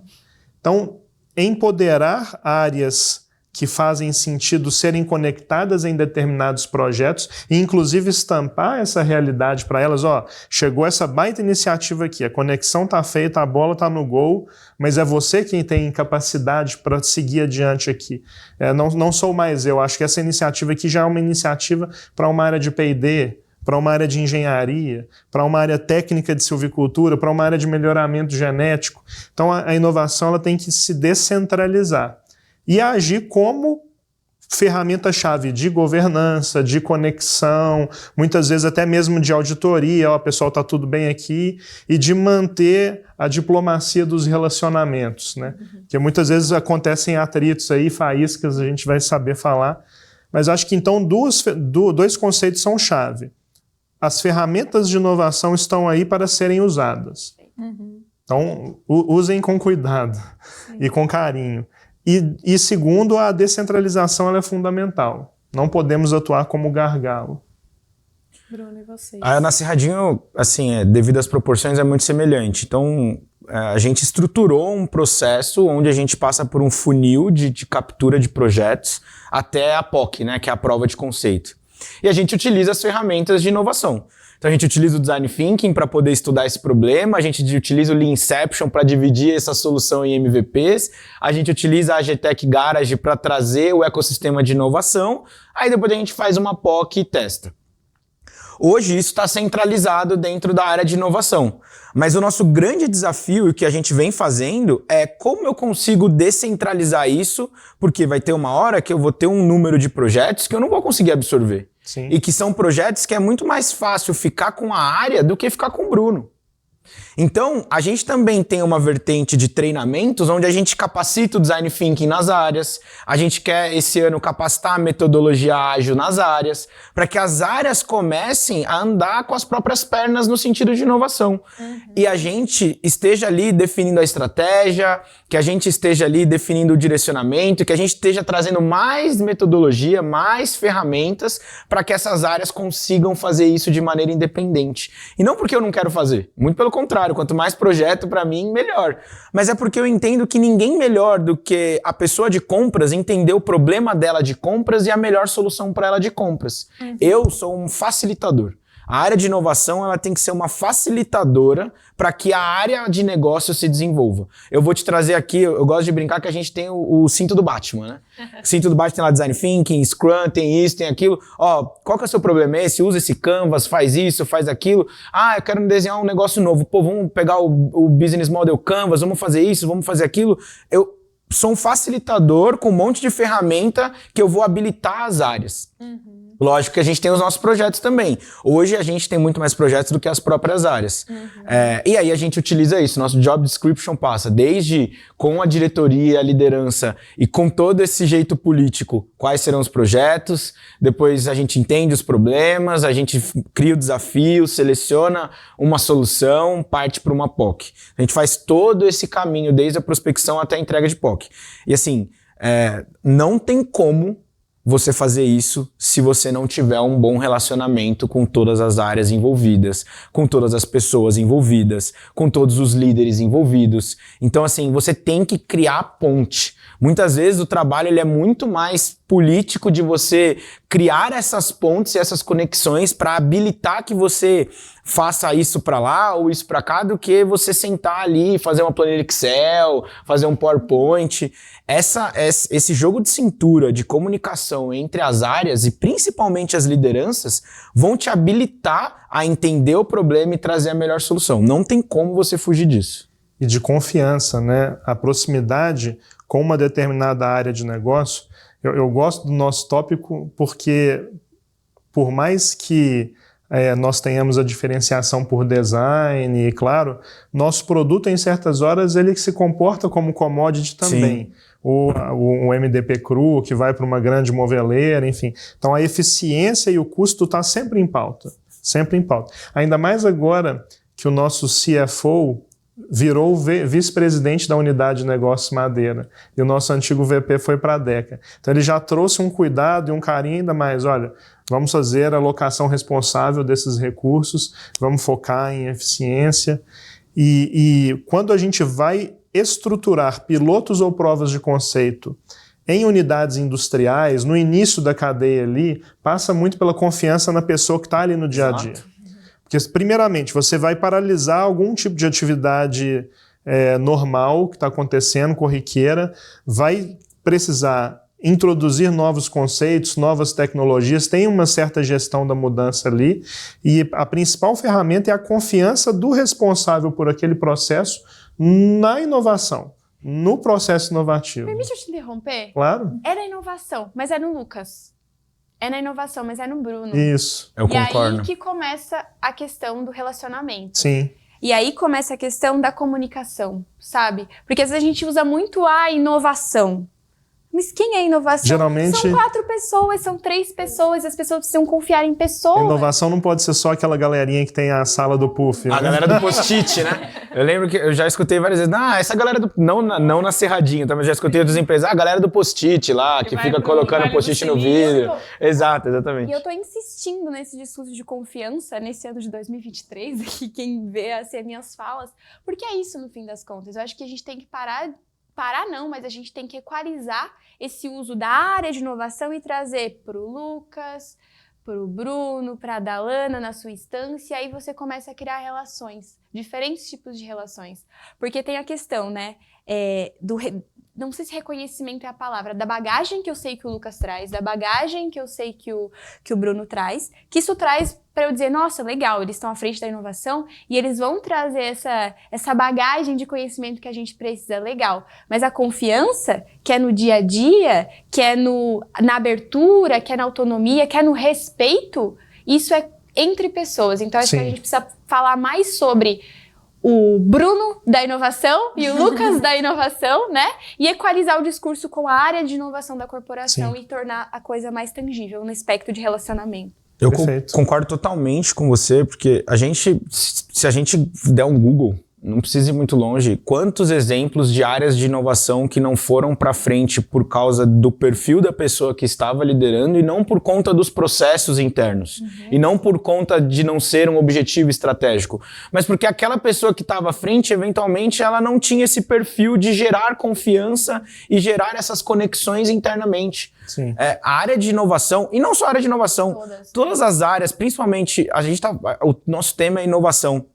Então, empoderar áreas que fazem sentido serem conectadas em determinados projetos e inclusive estampar essa realidade para elas, chegou essa baita iniciativa aqui, a conexão está feita, a bola está no gol, mas é você quem tem capacidade para seguir adiante aqui. Não sou mais eu, acho que essa iniciativa aqui já é uma iniciativa para uma área de P&D, para uma área de engenharia, para uma área técnica de silvicultura, para uma área de melhoramento genético. Então a inovação ela tem que se descentralizar e agir como ferramenta-chave de governança, de conexão, muitas vezes até mesmo de auditoria, pessoal, está tudo bem aqui, e de manter a diplomacia dos relacionamentos, né? Porque muitas vezes acontecem atritos aí, faíscas, a gente vai saber falar, mas acho que então dois conceitos são chave. As ferramentas de inovação estão aí para serem usadas. Então, usem com cuidado e com carinho. E segundo, a descentralização ela é fundamental. Não podemos atuar como gargalo. Bruno, e vocês? Na Cerradinho, assim, devido às proporções, é muito semelhante. Então, a gente estruturou um processo onde a gente passa por um funil de captura de projetos até a POC, né, que é a prova de conceito. E a gente utiliza as ferramentas de inovação. Então a gente utiliza o Design Thinking para poder estudar esse problema, a gente utiliza o Lean Inception para dividir essa solução em MVPs, a gente utiliza a AGTech Garage para trazer o ecossistema de inovação, aí depois a gente faz uma POC e testa. Hoje isso está centralizado dentro da área de inovação, mas o nosso grande desafio, e o que a gente vem fazendo, é como eu consigo descentralizar isso, porque vai ter uma hora que eu vou ter um número de projetos que eu não vou conseguir absorver. Sim. E que são projetos que é muito mais fácil ficar com a área do que ficar com o Bruno. Então, a gente também tem uma vertente de treinamentos onde a gente capacita o Design Thinking nas áreas, a gente quer esse ano capacitar a metodologia ágil nas áreas, para que as áreas comecem a andar com as próprias pernas no sentido de inovação. E a gente esteja ali definindo a estratégia, que a gente esteja ali definindo o direcionamento, que a gente esteja trazendo mais metodologia, mais ferramentas para que essas áreas consigam fazer isso de maneira independente. E não porque eu não quero fazer, muito pelo contrário, quanto mais projeto para mim, melhor. Mas é porque eu entendo que ninguém melhor do que a pessoa de compras entender o problema dela de compras e a melhor solução para ela de compras. Eu sou um facilitador. A área de inovação ela tem que ser uma facilitadora para que a área de negócio se desenvolva. Eu vou te trazer aqui, eu gosto de brincar que a gente tem o cinto do Batman, né? O cinto do Batman tem lá Design Thinking, Scrum, tem isso, tem aquilo. Qual que é o seu problema? Usa esse Canvas, faz isso, faz aquilo. Eu quero desenhar um negócio novo. Vamos pegar o Business Model Canvas, vamos fazer isso, vamos fazer aquilo. Eu sou um facilitador com um monte de ferramenta que eu vou habilitar as áreas. Lógico que a gente tem os nossos projetos também. Hoje a gente tem muito mais projetos do que as próprias áreas. E aí a gente utiliza isso. Nosso job description passa desde com a diretoria, a liderança e com todo esse jeito político, quais serão os projetos. Depois a gente entende os problemas, a gente cria o desafio, seleciona uma solução, parte para uma POC. A gente faz todo esse caminho desde a prospecção até a entrega de POC. E assim, não tem como você fazer isso se você não tiver um bom relacionamento com todas as áreas envolvidas, com todas as pessoas envolvidas, com todos os líderes envolvidos. Então, assim, você tem que criar ponte. Muitas vezes o trabalho ele é muito mais político de você criar essas pontes e essas conexões para habilitar que você faça isso para lá ou isso para cá, do que você sentar ali, fazer uma planilha Excel, fazer um PowerPoint. Esse jogo de cintura, de comunicação entre as áreas e principalmente as lideranças vão te habilitar a entender o problema e trazer a melhor solução. Não tem como você fugir disso. E de confiança, né? A proximidade com uma determinada área de negócio. Eu gosto do nosso tópico porque, por mais que nós tenhamos a diferenciação por design, e claro, nosso produto em certas horas ele se comporta como commodity também. O MDP cru que vai para uma grande moveleira, enfim. Então a eficiência e o custo está sempre em pauta, sempre em pauta. Ainda mais agora que o nosso CFO virou vice-presidente da unidade de negócios madeira e o nosso antigo VP foi para a Deca. Então ele já trouxe um cuidado e um carinho ainda mais, olha, vamos fazer a alocação responsável desses recursos, vamos focar em eficiência e quando a gente vai estruturar pilotos ou provas de conceito em unidades industriais, no início da cadeia ali, passa muito pela confiança na pessoa que está ali no dia a dia. Porque, primeiramente, você vai paralisar algum tipo de atividade normal que está acontecendo, corriqueira, vai precisar introduzir novos conceitos, novas tecnologias, tem uma certa gestão da mudança ali, e a principal ferramenta é a confiança do responsável por aquele processo na inovação, no processo inovativo. Permite eu te interromper? Claro. É na inovação, mas é no Lucas. É na inovação, mas é no Bruno. Isso. Eu concordo. E aí que começa a questão do relacionamento. Sim. E aí começa a questão da comunicação, sabe? Porque às vezes a gente usa muito a inovação. Mas quem é inovação? Geralmente... São 4 pessoas, são 3 pessoas, as pessoas precisam confiar em pessoas. A inovação não pode ser só aquela galerinha que tem a sala do puff. A galera do post-it, né? Eu lembro que eu já escutei várias vezes, essa galera do... Não na Serradinha, tá? Mas já escutei outras empresas, a galera do post-it lá, que fica colocando post-it no vidro. Exato, exatamente. E eu tô insistindo nesse discurso de confiança nesse ano de 2023, aqui quem vê assim, as minhas falas, porque é isso no fim das contas. Eu acho que a gente tem que parar não, mas a gente tem que equalizar esse uso da área de inovação e trazer para o Lucas, para o Bruno, para a Dalana na sua instância, e aí você começa a criar relações, diferentes tipos de relações. Porque tem a questão, né, não sei se reconhecimento é a palavra, da bagagem que eu sei que o Lucas traz, da bagagem que eu sei que o Bruno traz, que isso traz para eu dizer, nossa, legal, eles estão à frente da inovação e eles vão trazer essa bagagem de conhecimento que a gente precisa, legal. Mas a confiança, que é no dia a dia, que é na abertura, que é na autonomia, que é no respeito, isso é entre pessoas. Então acho que a gente precisa falar mais sobre o Bruno da inovação e o Lucas da inovação, né? E equalizar o discurso com a área de inovação da corporação e tornar a coisa mais tangível no espectro de relacionamento. Eu concordo totalmente com você, porque se a gente der um Google, não precisa ir muito longe, quantos exemplos de áreas de inovação que não foram para frente por causa do perfil da pessoa que estava liderando e não por conta dos processos internos. E não por conta de não ser um objetivo estratégico, mas porque aquela pessoa que estava à frente, eventualmente, ela não tinha esse perfil de gerar confiança e gerar essas conexões internamente. Sim. A área de inovação, e não só a área de inovação, todas as áreas, principalmente, o nosso tema é inovação.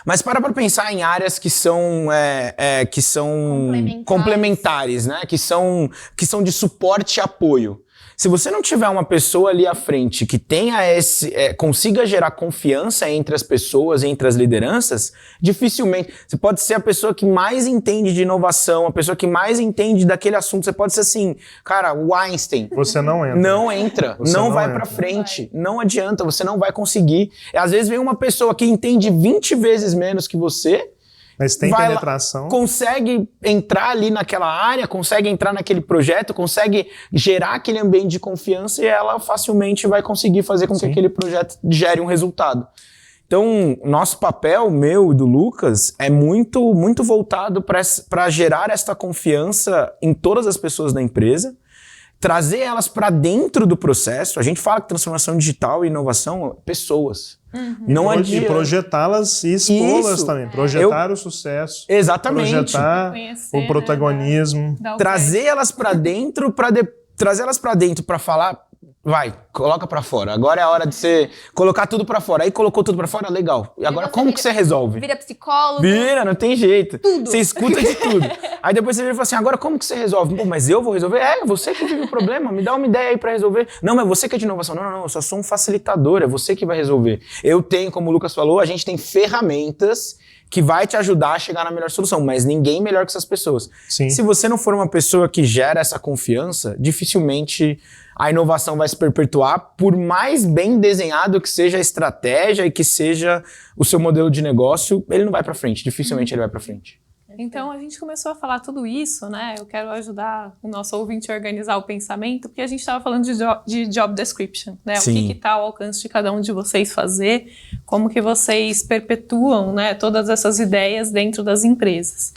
Mas para pensar em áreas que são complementares, né? Que são de suporte e apoio. Se você não tiver uma pessoa ali à frente que tenha consiga gerar confiança entre as pessoas, entre as lideranças, dificilmente. Você pode ser a pessoa que mais entende de inovação, a pessoa que mais entende daquele assunto. Você pode ser assim, cara, o Einstein. Você não entra. Não entra. Não vai pra frente. Não adianta, você não vai conseguir. Às vezes vem uma pessoa que entende 20 vezes menos que você, mas tem penetração. Consegue entrar ali naquela área, consegue entrar naquele projeto, consegue gerar aquele ambiente de confiança e ela facilmente vai conseguir fazer com que aquele projeto gere um resultado. Então, nosso papel, meu e do Lucas, é muito, muito voltado para gerar esta confiança em todas as pessoas da empresa, trazer elas para dentro do processo. A gente fala que transformação digital e inovação, pessoas. Não adianta. E projetá-las e expô-las também. Projetar o sucesso. Exatamente. Projetar o protagonismo. Trazer elas para dentro, trazer elas para dentro para falar, vai, coloca para fora. Agora é a hora de você colocar tudo para fora. Aí colocou tudo para fora, legal. E agora como que você resolve? Vira psicólogo. Vira, não tem jeito. Tudo. Você escuta de tudo. Aí depois você vira e fala assim, agora como que você resolve? Pô, mas eu vou resolver? É, você que vive o problema, me dá uma ideia aí pra resolver. Não, mas você que é de inovação. Não, eu só sou um facilitador, é você que vai resolver. Eu tenho, como o Lucas falou, a gente tem ferramentas que vai te ajudar a chegar na melhor solução, mas ninguém melhor que essas pessoas. Sim. Se você não for uma pessoa que gera essa confiança, dificilmente a inovação vai se perpetuar, por mais bem desenhado que seja a estratégia e que seja o seu modelo de negócio, ele não vai pra frente, dificilmente ele vai pra frente. Então, a gente começou a falar tudo isso, né? Eu quero ajudar o nosso ouvinte a organizar o pensamento, porque a gente estava falando de job description, né? Sim. O que está ao alcance de cada um de vocês fazer, como que vocês perpetuam, né, todas essas ideias dentro das empresas.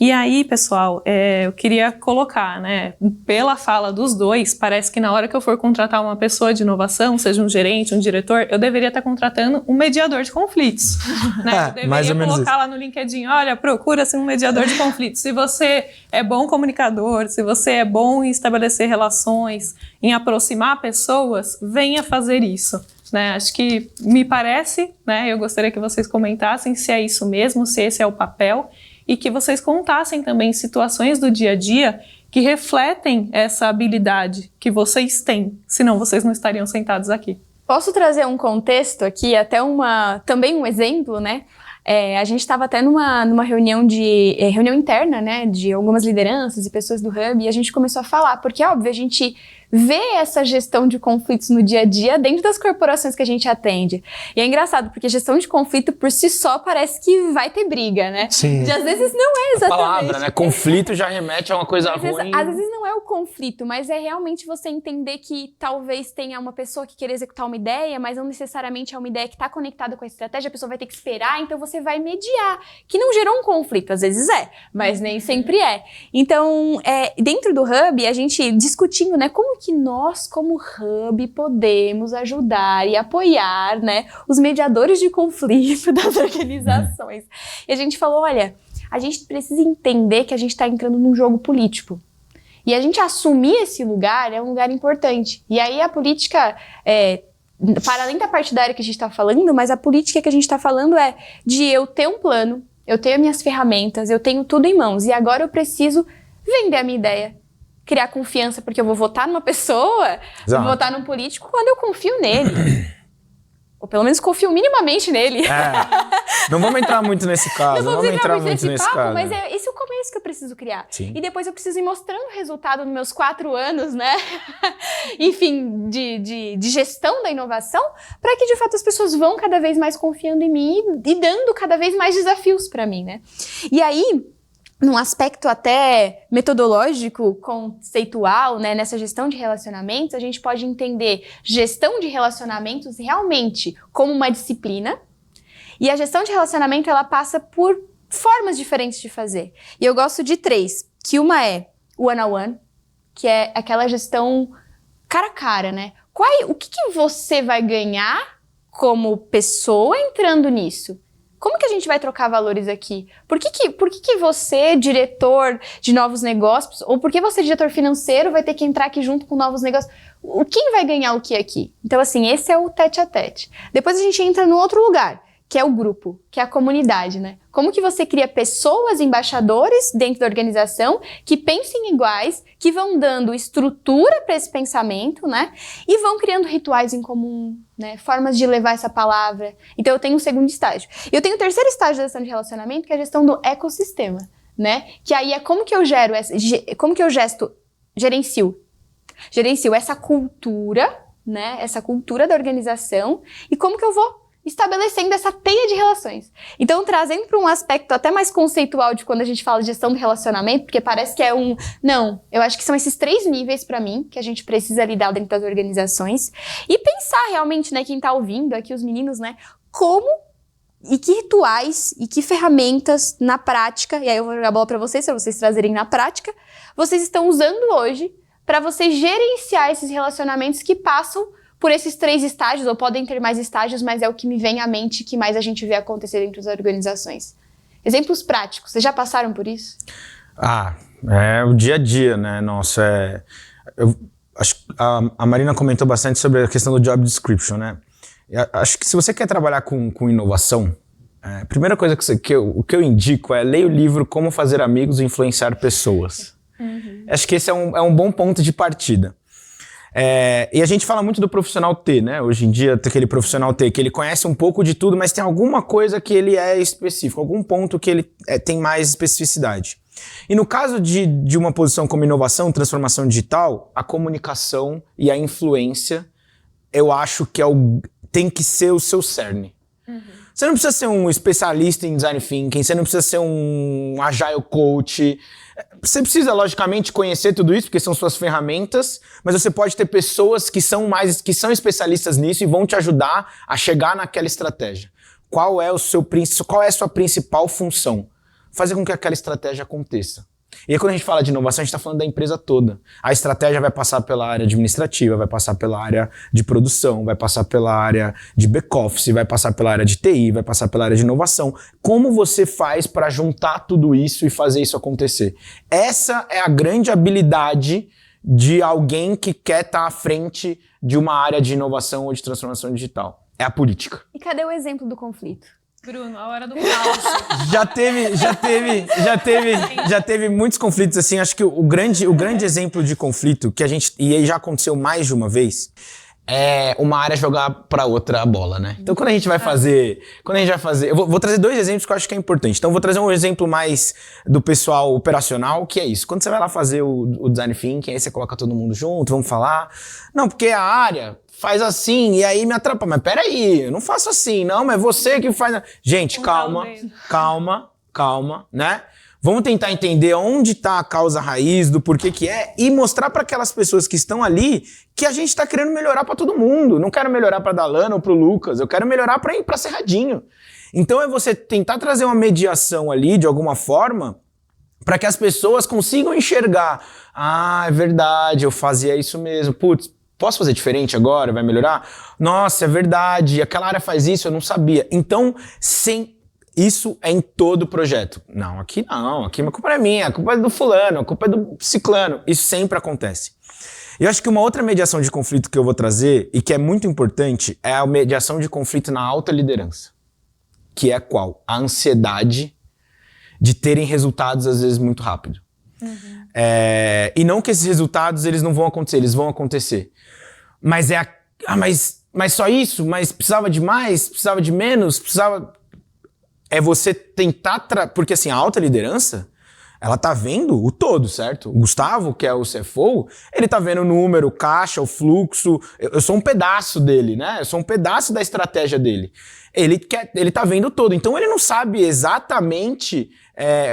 E aí, pessoal, eu queria colocar, né, pela fala dos dois, parece que na hora que eu for contratar uma pessoa de inovação, seja um gerente, um diretor, eu deveria estar contratando um mediador de conflitos. Né? Eu deveria colocar lá no LinkedIn, olha, procura-se um mediador de conflitos. Se você é bom comunicador, se você é bom em estabelecer relações, em aproximar pessoas, venha fazer isso. Né? Acho que me parece, né, eu gostaria que vocês comentassem se é isso mesmo, se esse é o papel, e que vocês contassem também situações do dia a dia que refletem essa habilidade que vocês têm, senão vocês não estariam sentados aqui. Posso trazer um contexto aqui, até também um exemplo, né? A gente estava até numa reunião reunião interna, né, de algumas lideranças e pessoas do Hub, e a gente começou a falar, porque, óbvio, a gente vê essa gestão de conflitos no dia a dia dentro das corporações que a gente atende. E é engraçado, porque gestão de conflito por si só parece que vai ter briga, né? Sim. E às vezes não é exatamente. A palavra, né? Conflito já remete a uma coisa ruim. Às vezes não é o conflito, mas é realmente você entender que talvez tenha uma pessoa que queira executar uma ideia, mas não necessariamente é uma ideia que está conectada com a estratégia, a pessoa vai ter que esperar, então você vai mediar, que não gerou um conflito, às vezes mas nem sempre é. Então, dentro do Hub, a gente discutindo, né, como que nós, como Hub, podemos ajudar e apoiar, né, os mediadores de conflito das organizações. E a gente falou, olha, a gente precisa entender que a gente está entrando num jogo político. E a gente assumir esse lugar é um lugar importante. E aí a política, para além da partidária que a gente está falando, mas a política que a gente está falando é de eu ter um plano, eu tenho minhas ferramentas, eu tenho tudo em mãos. E agora eu preciso vender a minha ideia. Criar confiança, porque eu vou votar numa pessoa, vou votar num político quando eu confio nele. Ou pelo menos confio minimamente nele. Não vamos entrar muito nesse caso. Não vamos entrar muito nesse nesse papo, caso. mas esse é o começo que eu preciso criar. Sim. E depois eu preciso ir mostrando o resultado nos meus 4 anos, né? Enfim, de gestão da inovação, para que de fato as pessoas vão cada vez mais confiando em mim e dando cada vez mais desafios para mim, né? E aí, num aspecto até metodológico, conceitual, né, nessa gestão de relacionamentos, a gente pode entender gestão de relacionamentos realmente como uma disciplina, e a gestão de relacionamento, ela passa por formas diferentes de fazer. E eu gosto de 3, que uma é one-on-one, que é aquela gestão cara a cara, né? O que você vai ganhar como pessoa entrando nisso? Como que a gente vai trocar valores aqui? Por que você, diretor de novos negócios, ou por que você, diretor financeiro, vai ter que entrar aqui junto com novos negócios? Quem vai ganhar o que aqui? Então, assim, esse é o tete a tete. Depois a gente entra no outro lugar, que é o grupo, que é a comunidade, né? Como que você cria pessoas, embaixadores dentro da organização que pensem iguais, que vão dando estrutura para esse pensamento, né? E vão criando rituais em comum, né? Formas de levar essa palavra. Então eu tenho um segundo estágio. Eu tenho o terceiro estágio da gestão de relacionamento, que é a gestão do ecossistema, né? Que aí é como que eu gerencio essa cultura, né? Essa cultura da organização e como que eu vou estabelecendo essa teia de relações. Então, trazendo para um aspecto até mais conceitual de quando a gente fala de gestão do relacionamento, porque parece que é Não, eu acho que são esses 3 níveis para mim que a gente precisa lidar dentro das organizações e pensar realmente, né, quem tá ouvindo aqui, os meninos, né, como e que rituais e que ferramentas na prática, e aí eu vou jogar a bola para vocês trazerem na prática, vocês estão usando hoje para você gerenciar esses relacionamentos que passam por esses 3 estágios, ou podem ter mais estágios, mas é o que me vem à mente que mais a gente vê acontecer dentro das organizações. Exemplos práticos, vocês já passaram por isso? É o dia a dia, né? Nossa, acho que a Marina comentou bastante sobre a questão do job description, né? Acho que se você quer trabalhar com inovação, a primeira coisa que eu indico é ler o livro Como Fazer Amigos e Influenciar Pessoas. Acho que esse é um bom ponto de partida. E a gente fala muito do profissional T, né? Hoje em dia tem aquele profissional T que ele conhece um pouco de tudo, mas tem alguma coisa que ele é específico, algum ponto que ele tem mais especificidade. E no caso de uma posição como inovação, transformação digital, a comunicação e a influência, eu acho que tem que ser o seu cerne. Você não precisa ser um especialista em design thinking, você não precisa ser um agile coach. Você precisa, logicamente, conhecer tudo isso, porque são suas ferramentas, mas você pode ter pessoas que são especialistas nisso e vão te ajudar a chegar naquela estratégia. Qual é a sua principal função? Fazer com que aquela estratégia aconteça. E aí, quando a gente fala de inovação, a gente está falando da empresa toda. A estratégia vai passar pela área administrativa, vai passar pela área de produção, vai passar pela área de back-office, vai passar pela área de TI, vai passar pela área de inovação. Como você faz para juntar tudo isso e fazer isso acontecer? Essa é a grande habilidade de alguém que quer estar à frente de uma área de inovação ou de transformação digital. É a política. E cadê o exemplo do conflito? Bruno, a hora do caos. Já teve muitos conflitos, assim. Acho que o grande exemplo de conflito que e aí já aconteceu mais de uma vez, é uma área jogar pra outra a bola, né? Então quando a gente vai fazer, eu vou trazer 2 exemplos que eu acho que é importante. Então eu vou trazer um exemplo mais do pessoal operacional, que é isso. Quando você vai lá fazer o design thinking, aí você coloca todo mundo junto, vamos falar. Não, porque a área faz assim, e aí me atrapalha. Mas peraí, eu não faço assim, não, mas você que faz... Gente, calma, né? Vamos tentar entender onde está a causa raiz, do porquê que é, e mostrar para aquelas pessoas que estão ali que a gente está querendo melhorar para todo mundo. Não quero melhorar para Dalana ou para o Lucas, eu quero melhorar para Cerradinho. Então é você tentar trazer uma mediação ali, de alguma forma, para que as pessoas consigam enxergar. É verdade, eu fazia isso mesmo. Putz, posso fazer diferente agora? Vai melhorar? Nossa, é verdade, aquela área faz isso, eu não sabia. Então, isso é em todo projeto. Não, aqui a culpa não é minha, a culpa é do fulano, a culpa é do ciclano. Isso sempre acontece. Eu acho que uma outra mediação de conflito que eu vou trazer, e que é muito importante, é a mediação de conflito na alta liderança. Que é qual? A ansiedade de terem resultados, às vezes, muito rápido. E não que esses resultados eles não vão acontecer, eles vão acontecer. Mas mas só isso? Mas precisava de mais? Precisava de menos? É você tentar... Porque assim, a alta liderança, ela tá vendo o todo, certo? O Gustavo, que é o CFO, ele tá vendo o número, o caixa, o fluxo. Eu sou um pedaço dele, né? Eu sou um pedaço da estratégia dele. Ele tá vendo todo. Então ele não sabe exatamente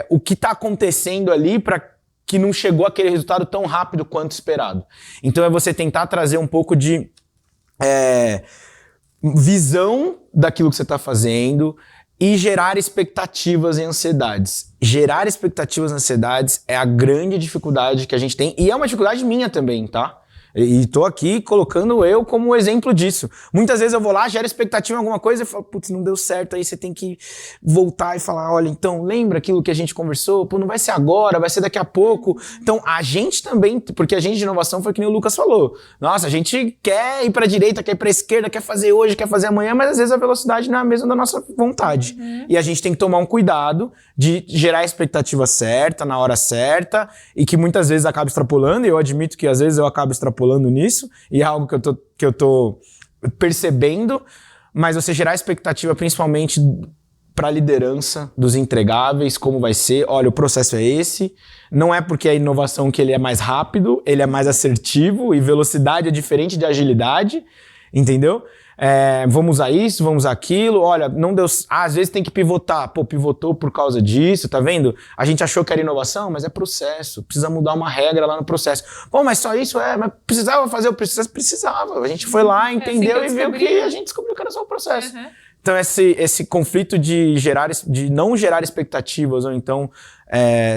o que tá acontecendo ali para que não chegou aquele resultado tão rápido quanto esperado. Então é você tentar trazer um pouco de visão daquilo que você está fazendo e gerar expectativas e ansiedades. Gerar expectativas e ansiedades é a grande dificuldade que a gente tem, e é uma dificuldade minha também, tá? E tô aqui colocando eu como exemplo disso. Muitas vezes eu vou lá, gero expectativa em alguma coisa e falo, putz, não deu certo, aí você tem que voltar e falar, olha, então, lembra aquilo que a gente conversou? Pô, não vai ser agora, vai ser daqui a pouco. Então, a gente também, porque a gente de inovação foi que nem o Lucas falou. Nossa, a gente quer ir pra direita, quer ir pra esquerda, quer fazer hoje, quer fazer amanhã, mas às vezes a velocidade não é a mesma da nossa vontade. E a gente tem que tomar um cuidado de gerar a expectativa certa, na hora certa, e que muitas vezes acaba extrapolando, e eu admito que às vezes eu acabo extrapolando nisso, e é algo que eu tô percebendo, mas você gerar expectativa principalmente para a liderança dos entregáveis, como vai ser, olha, o processo é esse, não é porque a inovação que ele é mais rápido, ele é mais assertivo, e velocidade é diferente de agilidade, entendeu? Vamos usar isso, vamos usar aquilo, olha, não deu... às vezes tem que pivotar, pivotou por causa disso, tá vendo? A gente achou que era inovação, mas é processo, precisa mudar uma regra lá no processo. Mas só isso mas precisava fazer o processo? Precisava, a gente foi lá, entendeu e viu que a gente descobriu que era só o processo. Então esse conflito de não gerar expectativas, ou então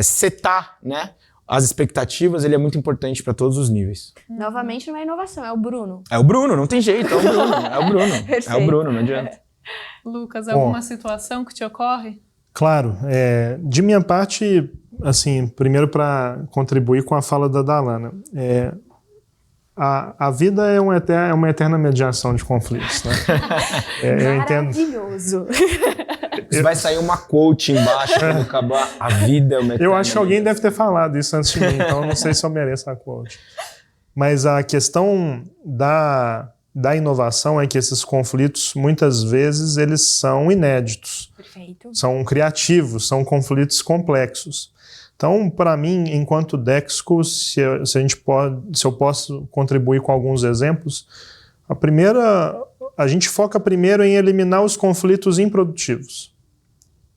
setar, né, as expectativas, ele é muito importante para todos os níveis. Novamente não é inovação, é o Bruno. É o Bruno, não tem jeito, é o Bruno, é o Bruno. É o Bruno, não adianta. Lucas, alguma situação que te ocorre? Claro, de minha parte, assim, primeiro para contribuir com a fala da Dalana, a vida é uma eterna mediação de conflitos, né? Eu entendo. Maravilhoso. Vai sair uma quote embaixo quando acabar a vida. Eu acho que alguém deve ter falado isso antes de mim, então eu não sei se eu mereço a quote. Mas a questão da inovação é que esses conflitos, muitas vezes, eles são inéditos. Perfeito. São criativos, são conflitos complexos. Então, para mim, enquanto Dexco, se eu posso contribuir com alguns exemplos, a gente foca primeiro em eliminar os conflitos improdutivos,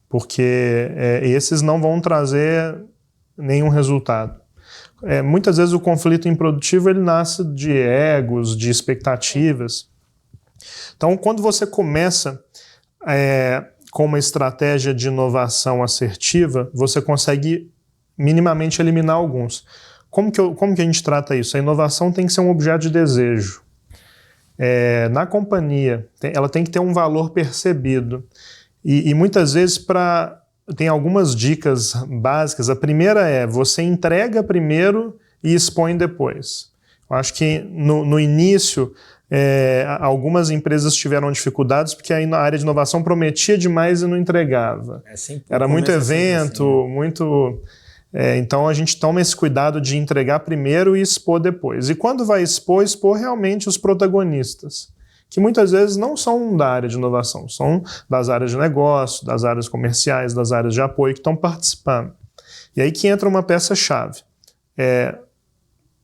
porque esses não vão trazer nenhum resultado. Muitas vezes o conflito improdutivo ele nasce de egos, de expectativas. Então, quando você começa com uma estratégia de inovação assertiva, você consegue minimamente eliminar alguns. Como que a gente trata isso? A inovação tem que ser um objeto de desejo. Na companhia, ela tem que ter um valor percebido. E muitas vezes tem algumas dicas básicas. A primeira você entrega primeiro e expõe depois. Eu acho que no início, algumas empresas tiveram dificuldades porque a área de inovação prometia demais e não entregava. Era muito evento, muito... então a gente toma esse cuidado de entregar primeiro e expor depois. E quando vai expor realmente os protagonistas, que muitas vezes não são da área de inovação, são das áreas de negócio, das áreas comerciais, das áreas de apoio que estão participando. E aí que entra uma peça-chave.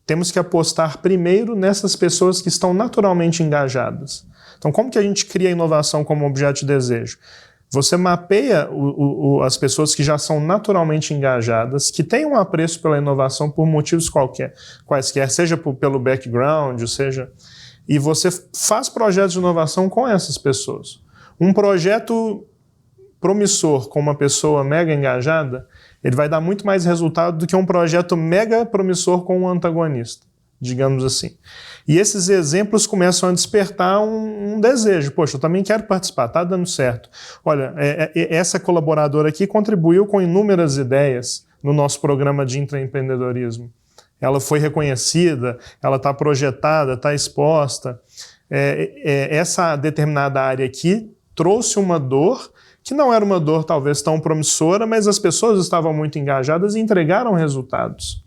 Temos que apostar primeiro nessas pessoas que estão naturalmente engajadas. Então, como que a gente cria a inovação como objeto de desejo? Você mapeia as pessoas que já são naturalmente engajadas, que têm um apreço pela inovação por motivos quaisquer, seja pelo background, seja... E você faz projetos de inovação com essas pessoas. Um projeto promissor com uma pessoa mega engajada, ele vai dar muito mais resultado do que um projeto mega promissor com um antagonista, digamos assim. E esses exemplos começam a despertar um desejo. Poxa, eu também quero participar, está dando certo. Olha, essa colaboradora aqui contribuiu com inúmeras ideias no nosso programa de intraempreendedorismo. Ela foi reconhecida, ela está projetada, está exposta. Essa determinada área aqui trouxe uma dor, que não era uma dor talvez tão promissora, mas as pessoas estavam muito engajadas e entregaram resultados.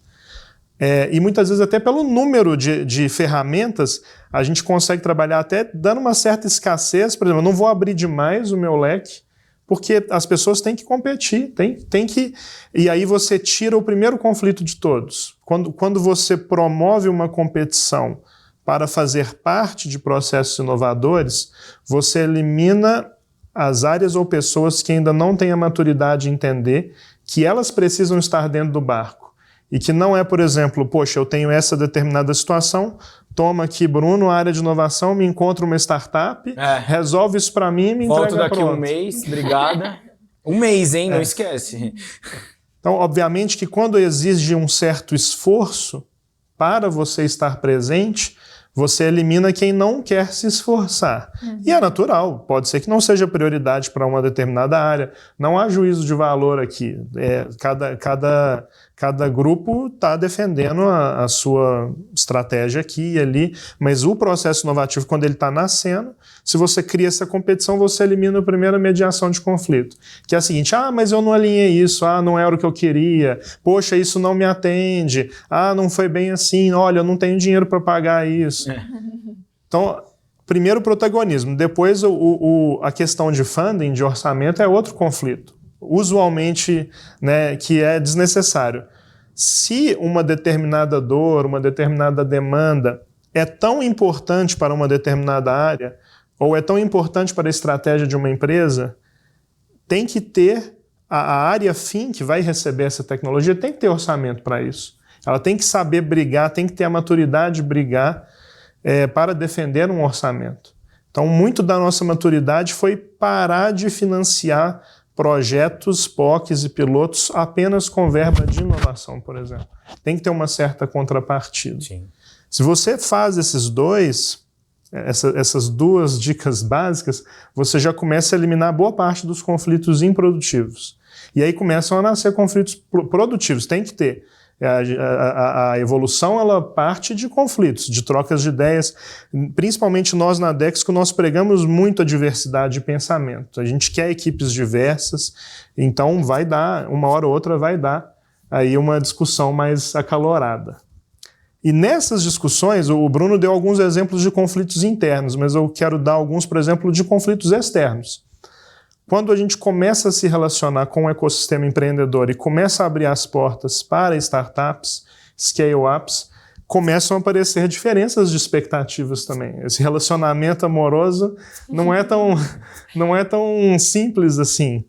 E muitas vezes até pelo número de ferramentas, a gente consegue trabalhar até dando uma certa escassez. Por exemplo, eu não vou abrir demais o meu leque, porque as pessoas têm que competir, tem que... E aí você tira o primeiro conflito de todos. Quando você promove uma competição para fazer parte de processos inovadores, você elimina as áreas ou pessoas que ainda não têm a maturidade de entender que elas precisam estar dentro do barco. E que não é, por exemplo, poxa, eu tenho essa determinada situação, toma aqui, Bruno, área de inovação, me encontra uma startup, resolve isso para mim e me entrega Volto daqui pronto. um mês, obrigada. Um mês, hein? Não esquece. Então, obviamente que quando exige um certo esforço para você estar presente, você elimina quem não quer se esforçar. E é natural, pode ser que não seja prioridade para uma determinada área, não há juízo de valor aqui. Cada grupo está defendendo a sua estratégia aqui e ali, mas o processo inovativo, quando ele está nascendo, se você cria essa competição, você elimina a primeira mediação de conflito, que é a seguinte: mas eu não alinhei isso, não era o que eu queria, poxa, isso não me atende, não foi bem assim, olha, eu não tenho dinheiro para pagar isso. Então, primeiro o protagonismo, depois a questão de funding, de orçamento, é outro conflito. Usualmente, né, que é desnecessário. Se uma determinada dor, uma determinada demanda é tão importante para uma determinada área, ou é tão importante para a estratégia de uma empresa, tem que ter a área fim que vai receber essa tecnologia, tem que ter orçamento para isso. Ela tem que saber brigar, tem que ter a maturidade de brigar para defender um orçamento. Então, muito da nossa maturidade foi parar de financiar projetos, POCs e pilotos apenas com verba de inovação, por exemplo. Tem que ter uma certa contrapartida. Sim. Se você faz essas duas dicas básicas, você já começa a eliminar boa parte dos conflitos improdutivos. E aí começam a nascer conflitos produtivos, tem que ter. A evolução, ela parte de conflitos, de trocas de ideias, principalmente nós na Dexco, nós pregamos muito a diversidade de pensamento. A gente quer equipes diversas, então vai dar, uma hora ou outra vai dar aí uma discussão mais acalorada. E nessas discussões, o Bruno deu alguns exemplos de conflitos internos, mas eu quero dar alguns, por exemplo, de conflitos externos. Quando a gente começa a se relacionar com o ecossistema empreendedor e começa a abrir as portas para startups, scale-ups, começam a aparecer diferenças de expectativas também. Esse relacionamento amoroso não é tão simples assim.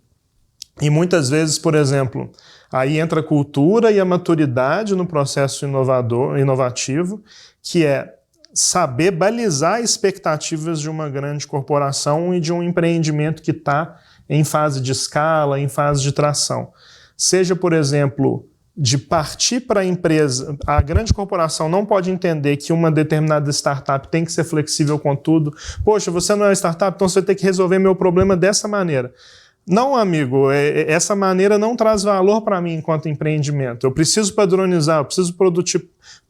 E muitas vezes, por exemplo, aí entra a cultura e a maturidade no processo inovativo, que é saber balizar expectativas de uma grande corporação e de um empreendimento que está em fase de escala, em fase de tração. Seja, por exemplo, de partir para a empresa, a grande corporação não pode entender que uma determinada startup tem que ser flexível com tudo. Poxa, você não é uma startup, então você tem que resolver meu problema dessa maneira. Não, amigo, essa maneira não traz valor para mim enquanto empreendimento. Eu preciso padronizar, eu preciso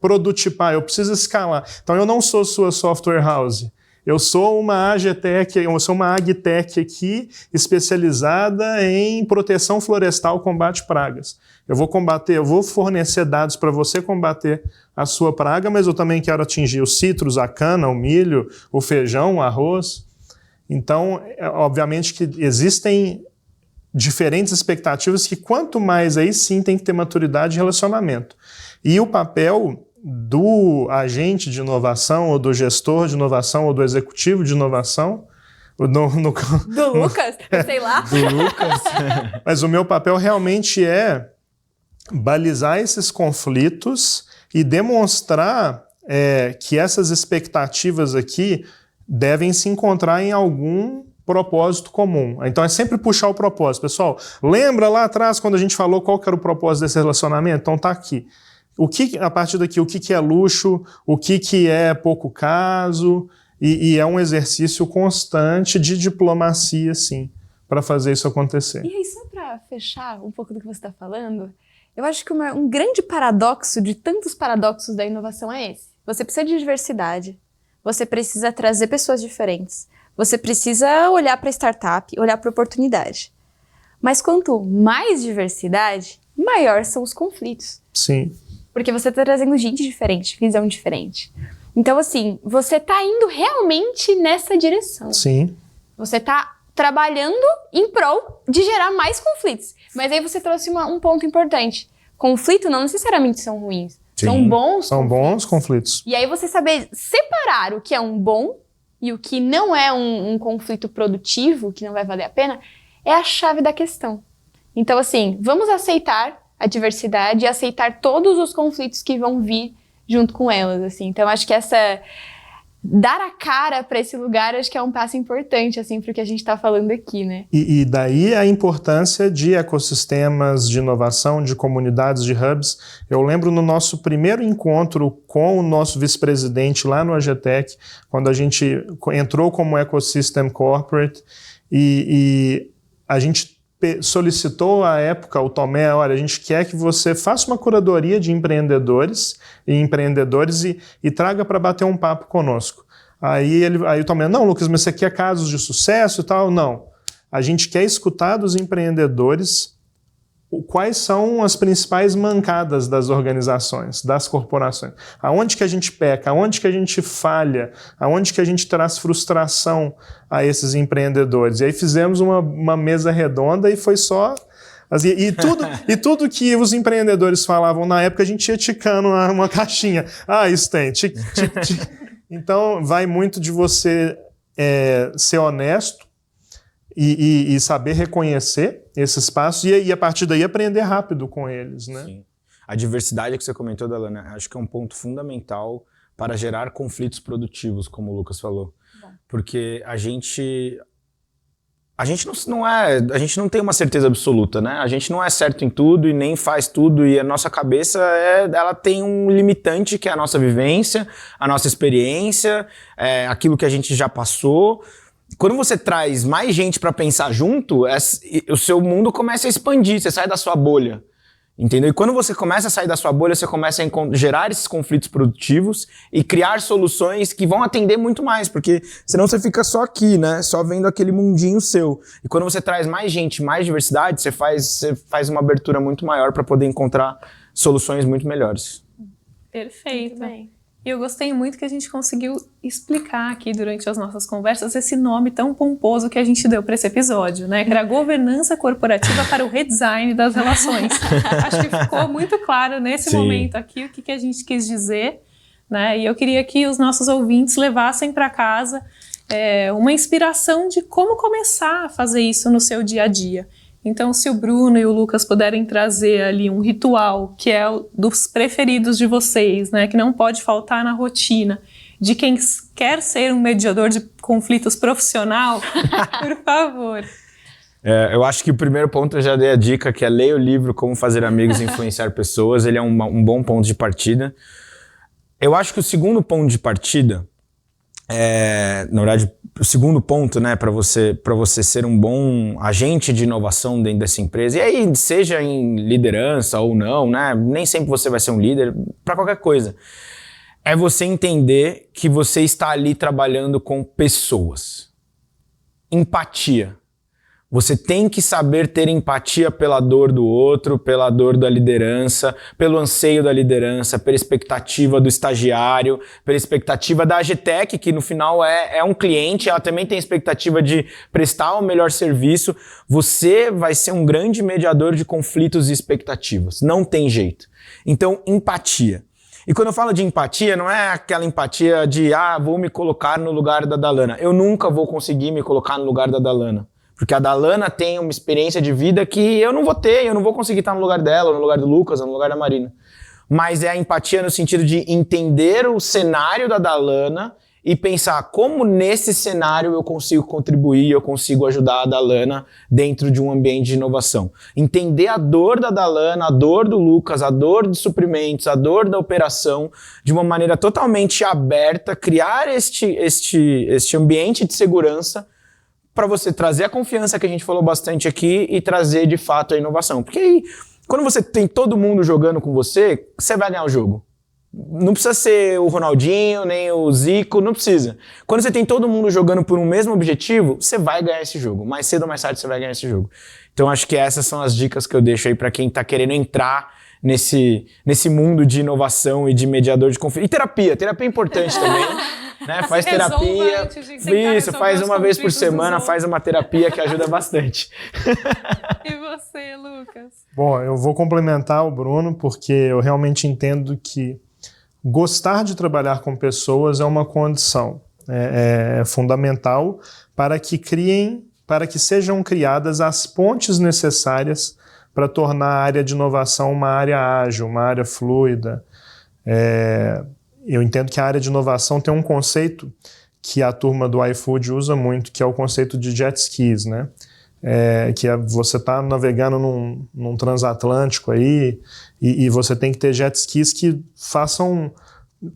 prototipar, eu preciso escalar. Então eu não sou sua software house. Eu sou uma AgTech, eu sou uma AgTech aqui especializada em proteção florestal, combate pragas. Eu vou fornecer dados para você combater a sua praga, mas eu também quero atingir os citros, a cana, o milho, o feijão, o arroz. Então, obviamente que existem diferentes expectativas que quanto mais aí sim tem que ter maturidade e relacionamento. E o papel do agente de inovação, ou do gestor de inovação, ou do executivo de inovação... Do Lucas, sei lá. Do Lucas. Mas o meu papel realmente é balizar esses conflitos e demonstrar que essas expectativas aqui devem se encontrar em algum propósito comum. Então é sempre puxar o propósito. Pessoal, lembra lá atrás quando a gente falou qual que era o propósito desse relacionamento? Então tá aqui. A partir daqui, o que é luxo, o que é pouco caso, e é um exercício constante de diplomacia, sim, para fazer isso acontecer. E aí, só para fechar um pouco do que você está falando, eu acho que um grande paradoxo de tantos paradoxos da inovação é esse. Você precisa de diversidade, você precisa trazer pessoas diferentes, você precisa olhar para a startup, olhar para a oportunidade. Mas quanto mais diversidade, maior são os conflitos. Sim. Porque você está trazendo gente diferente, visão diferente. Então, assim, você está indo realmente nessa direção. Sim. Você está trabalhando em prol de gerar mais conflitos. Mas aí você trouxe um ponto importante. Conflito não necessariamente são ruins. Sim. São bons conflitos. E aí você saber separar o que é um bom e o que não é um conflito produtivo, que não vai valer a pena, é a chave da questão. Então, assim, vamos aceitar a diversidade e aceitar todos os conflitos que vão vir junto com elas, assim. Então, acho que dar a cara para esse lugar, acho que é um passo importante, assim, para o que a gente está falando aqui, né? E daí a importância de ecossistemas de inovação, de comunidades, de hubs. Eu lembro no nosso primeiro encontro com o nosso vice-presidente lá no AgTech, quando a gente entrou como Ecosystem Corporate, e a gente solicitou à época o Tomé, olha, a gente quer que você faça uma curadoria de empreendedores e traga para bater um papo conosco. Aí o Tomé, não, Lucas, mas você quer casos de sucesso e tal? Não. A gente quer escutar dos empreendedores quais são as principais mancadas das organizações, das corporações. Aonde que a gente peca, aonde que a gente falha, aonde que a gente traz frustração a esses empreendedores. E aí fizemos uma mesa redonda e foi só... E tudo que os empreendedores falavam na época, a gente ia ticando uma caixinha. Ah, isso tem. Então, vai muito de você ser honesto e saber reconhecer esses passos e a partir daí aprender rápido com eles, né? Sim. A diversidade que você comentou, Dalana, acho que é um ponto fundamental para gerar conflitos produtivos, como o Lucas falou. Bom. Porque a gente a gente não tem uma certeza absoluta, né? A gente não é certo em tudo e nem faz tudo, e a nossa cabeça ela tem um limitante, que é a nossa vivência, a nossa experiência, aquilo que a gente já passou. Quando você traz mais gente para pensar junto, o seu mundo começa a expandir, você sai da sua bolha. Entendeu? E quando você começa a sair da sua bolha, você começa a gerar esses conflitos produtivos e criar soluções que vão atender muito mais, porque senão você fica só aqui, né? Só vendo aquele mundinho seu. E quando você traz mais gente, mais diversidade, você faz uma abertura muito maior para poder encontrar soluções muito melhores. Perfeito. E eu gostei muito que a gente conseguiu explicar aqui durante as nossas conversas esse nome tão pomposo que a gente deu para esse episódio, né? Que era governança corporativa para o redesign das relações. Acho que ficou muito claro nesse momento aqui o que a gente quis dizer, né? E eu queria que os nossos ouvintes levassem para casa uma inspiração de como começar a fazer isso no seu dia a dia. Então, se o Bruno e o Lucas puderem trazer ali um ritual que é dos preferidos de vocês, né, que não pode faltar na rotina, de quem quer ser um mediador de conflitos profissional, por favor. Eu acho que o primeiro ponto eu já dei a dica, que é ler o livro Como Fazer Amigos e Influenciar Pessoas. Ele é um bom ponto de partida. Eu acho que o segundo ponto de partida, na verdade, o segundo ponto, né, para você ser um bom agente de inovação dentro dessa empresa, e aí seja em liderança ou não, né, nem sempre você vai ser um líder, para qualquer coisa, é você entender que você está ali trabalhando com pessoas. Empatia. Você tem que saber ter empatia pela dor do outro, pela dor da liderança, pelo anseio da liderança, pela expectativa do estagiário, pela expectativa da AGTEC, que no final é um cliente, ela também tem expectativa de prestar o melhor serviço. Você vai ser um grande mediador de conflitos e expectativas. Não tem jeito. Então, empatia. E quando eu falo de empatia, não é aquela empatia de, vou me colocar no lugar da Dalana. Eu nunca vou conseguir me colocar no lugar da Dalana. Porque a Dalana tem uma experiência de vida que eu não vou ter, eu não vou conseguir estar no lugar dela, ou no lugar do Lucas, ou no lugar da Marina. Mas é a empatia no sentido de entender o cenário da Dalana e pensar como nesse cenário eu consigo contribuir, eu consigo ajudar a Dalana dentro de um ambiente de inovação. Entender a dor da Dalana, a dor do Lucas, a dor de suprimentos, a dor da operação, de uma maneira totalmente aberta, criar este ambiente de segurança para você trazer a confiança que a gente falou bastante aqui e trazer de fato a inovação. Porque aí, quando você tem todo mundo jogando com você, você vai ganhar o jogo. Não precisa ser o Ronaldinho, nem o Zico, não precisa. Quando você tem todo mundo jogando por um mesmo objetivo, você vai ganhar esse jogo. Mais cedo ou mais tarde você vai ganhar esse jogo. Então acho que essas são as dicas que eu deixo aí para quem tá querendo entrar nesse mundo de inovação e de mediador de conflito. E terapia é importante também. Né? Faz terapia, isso, faz uma vez por semana, faz uma terapia que ajuda bastante. E você, Lucas? Bom, eu vou complementar o Bruno, porque eu realmente entendo que gostar de trabalhar com pessoas é uma condição, é fundamental para que sejam criadas as pontes necessárias para tornar a área de inovação uma área ágil, uma área fluida. Eu entendo que a área de inovação tem um conceito que a turma do iFood usa muito, que é o conceito de jet skis, né? Você está navegando num transatlântico aí e você tem que ter jet skis que façam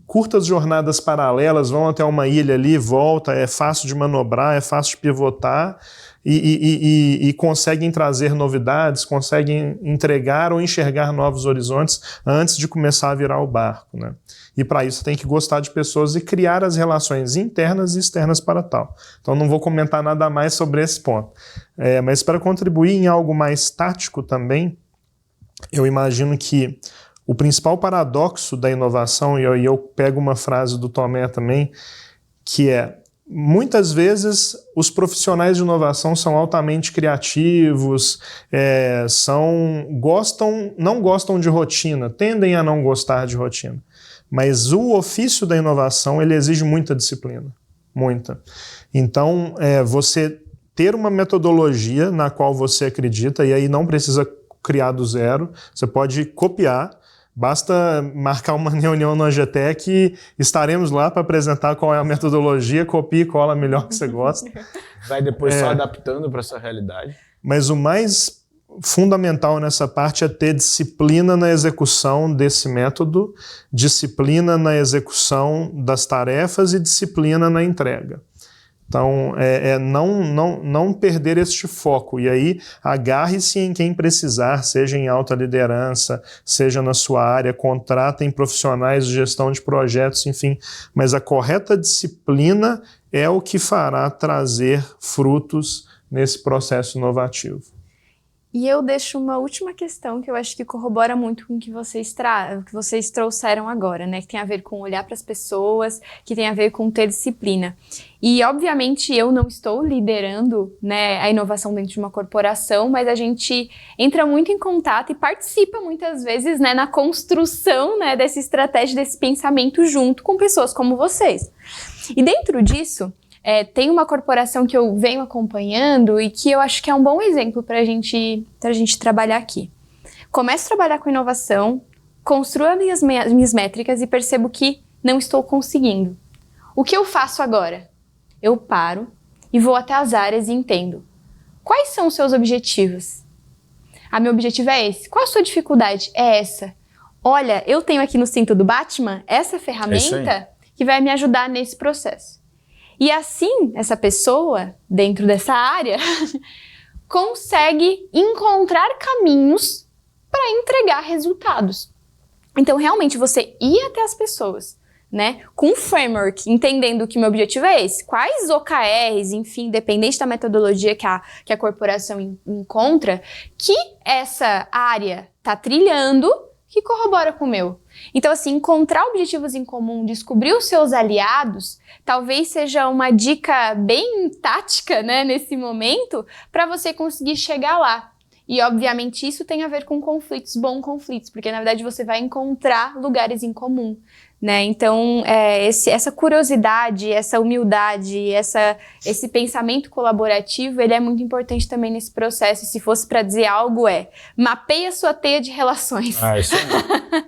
curtas jornadas paralelas, vão até uma ilha ali, volta, é fácil de manobrar, é fácil de pivotar e conseguem trazer novidades, conseguem entregar ou enxergar novos horizontes antes de começar a virar o barco, né? E para isso tem que gostar de pessoas e criar as relações internas e externas para tal. Então não vou comentar nada mais sobre esse ponto. Mas para contribuir em algo mais tático também, eu imagino que o principal paradoxo da inovação, e eu pego uma frase do Tomé também, que é: muitas vezes os profissionais de inovação são altamente criativos, não gostam de rotina, tendem a não gostar de rotina. Mas o ofício da inovação, ele exige muita disciplina, muita. Então, você ter uma metodologia na qual você acredita, e aí não precisa criar do zero, você pode copiar, Basta marcar uma reunião no AGTEC e estaremos lá para apresentar qual é a metodologia, copia e cola melhor que você gosta. Vai depois só adaptando para sua realidade. Mas o mais fundamental nessa parte é ter disciplina na execução desse método, disciplina na execução das tarefas e disciplina na entrega. Então, não perder este foco. E aí, agarre-se em quem precisar, seja em alta liderança, seja na sua área, contratem profissionais de gestão de projetos, enfim. Mas a correta disciplina é o que fará trazer frutos nesse processo inovativo. E eu deixo uma última questão que eu acho que corrobora muito com o que vocês trouxeram agora, né? Que tem a ver com olhar para as pessoas, que tem a ver com ter disciplina. E, obviamente, eu não estou liderando, né, a inovação dentro de uma corporação, mas a gente entra muito em contato e participa muitas vezes, né, na construção, né, dessa estratégia, desse pensamento junto com pessoas como vocês. E dentro disso, tem uma corporação que eu venho acompanhando e que eu acho que é um bom exemplo para a gente trabalhar aqui. Começo a trabalhar com inovação, construo as minhas métricas e percebo que não estou conseguindo. O que eu faço agora? Eu paro e vou até as áreas e entendo. Quais são os seus objetivos? Meu objetivo é esse. Qual a sua dificuldade? É essa. Olha, eu tenho aqui no cinto do Batman essa ferramenta que vai me ajudar nesse processo. E assim, essa pessoa, dentro dessa área, consegue encontrar caminhos para entregar resultados. Então, realmente, você ir até as pessoas, né, com um framework, entendendo que meu objetivo é esse, quais OKRs, enfim, independente da metodologia que a corporação encontra, que essa área está trilhando, que corrobora com o meu. Então, assim, encontrar objetivos em comum, descobrir os seus aliados, talvez seja uma dica bem tática, né, nesse momento, para você conseguir chegar lá. E, obviamente, isso tem a ver com conflitos, bons conflitos, porque, na verdade, você vai encontrar lugares em comum, né? Então, essa curiosidade, essa humildade, esse pensamento colaborativo, ele é muito importante também nesse processo. E se fosse para dizer algo, mapeia a sua teia de relações. Isso aí.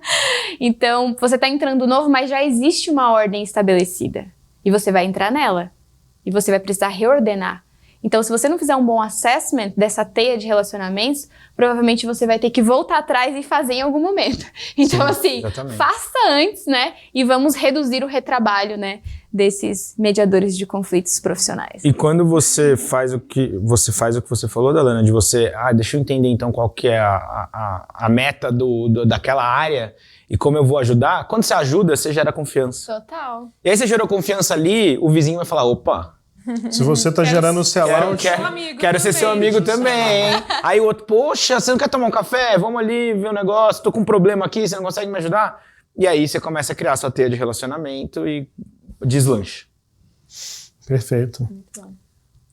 Então, você está entrando novo, mas já existe uma ordem estabelecida. E você vai entrar nela. E você vai precisar reordenar. Então, se você não fizer um bom assessment dessa teia de relacionamentos, provavelmente você vai ter que voltar atrás e fazer em algum momento. Então, assim, exatamente. Faça antes, né? E vamos reduzir o retrabalho, né, desses mediadores de conflitos profissionais. E quando você faz o que você falou, Dalana, de você, deixa eu entender então qual que é a meta daquela área e como eu vou ajudar, quando você ajuda, você gera confiança. Total. E aí você gerou confiança ali, o vizinho vai falar, opa, se você está gerando o sellout... Quero ser seu amigo também. Aí o outro, poxa, você não quer tomar um café? Vamos ali ver um negócio, tô com um problema aqui, você não consegue me ajudar? E aí você começa a criar sua teia de relacionamento e deslancha. Perfeito.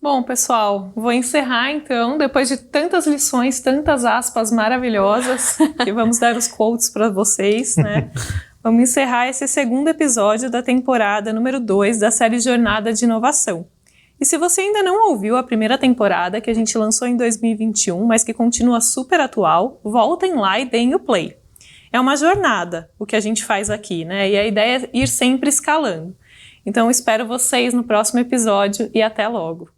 Bom, pessoal, vou encerrar então, depois de tantas lições, tantas aspas maravilhosas, que vamos dar os quotes para vocês, né? Vamos encerrar esse segundo episódio da temporada número 2 da série Jornada de Inovação. E se você ainda não ouviu a primeira temporada, que a gente lançou em 2021, mas que continua super atual, voltem lá e deem o play. É uma jornada, o que a gente faz aqui, né? E a ideia é ir sempre escalando. Então, espero vocês no próximo episódio e até logo!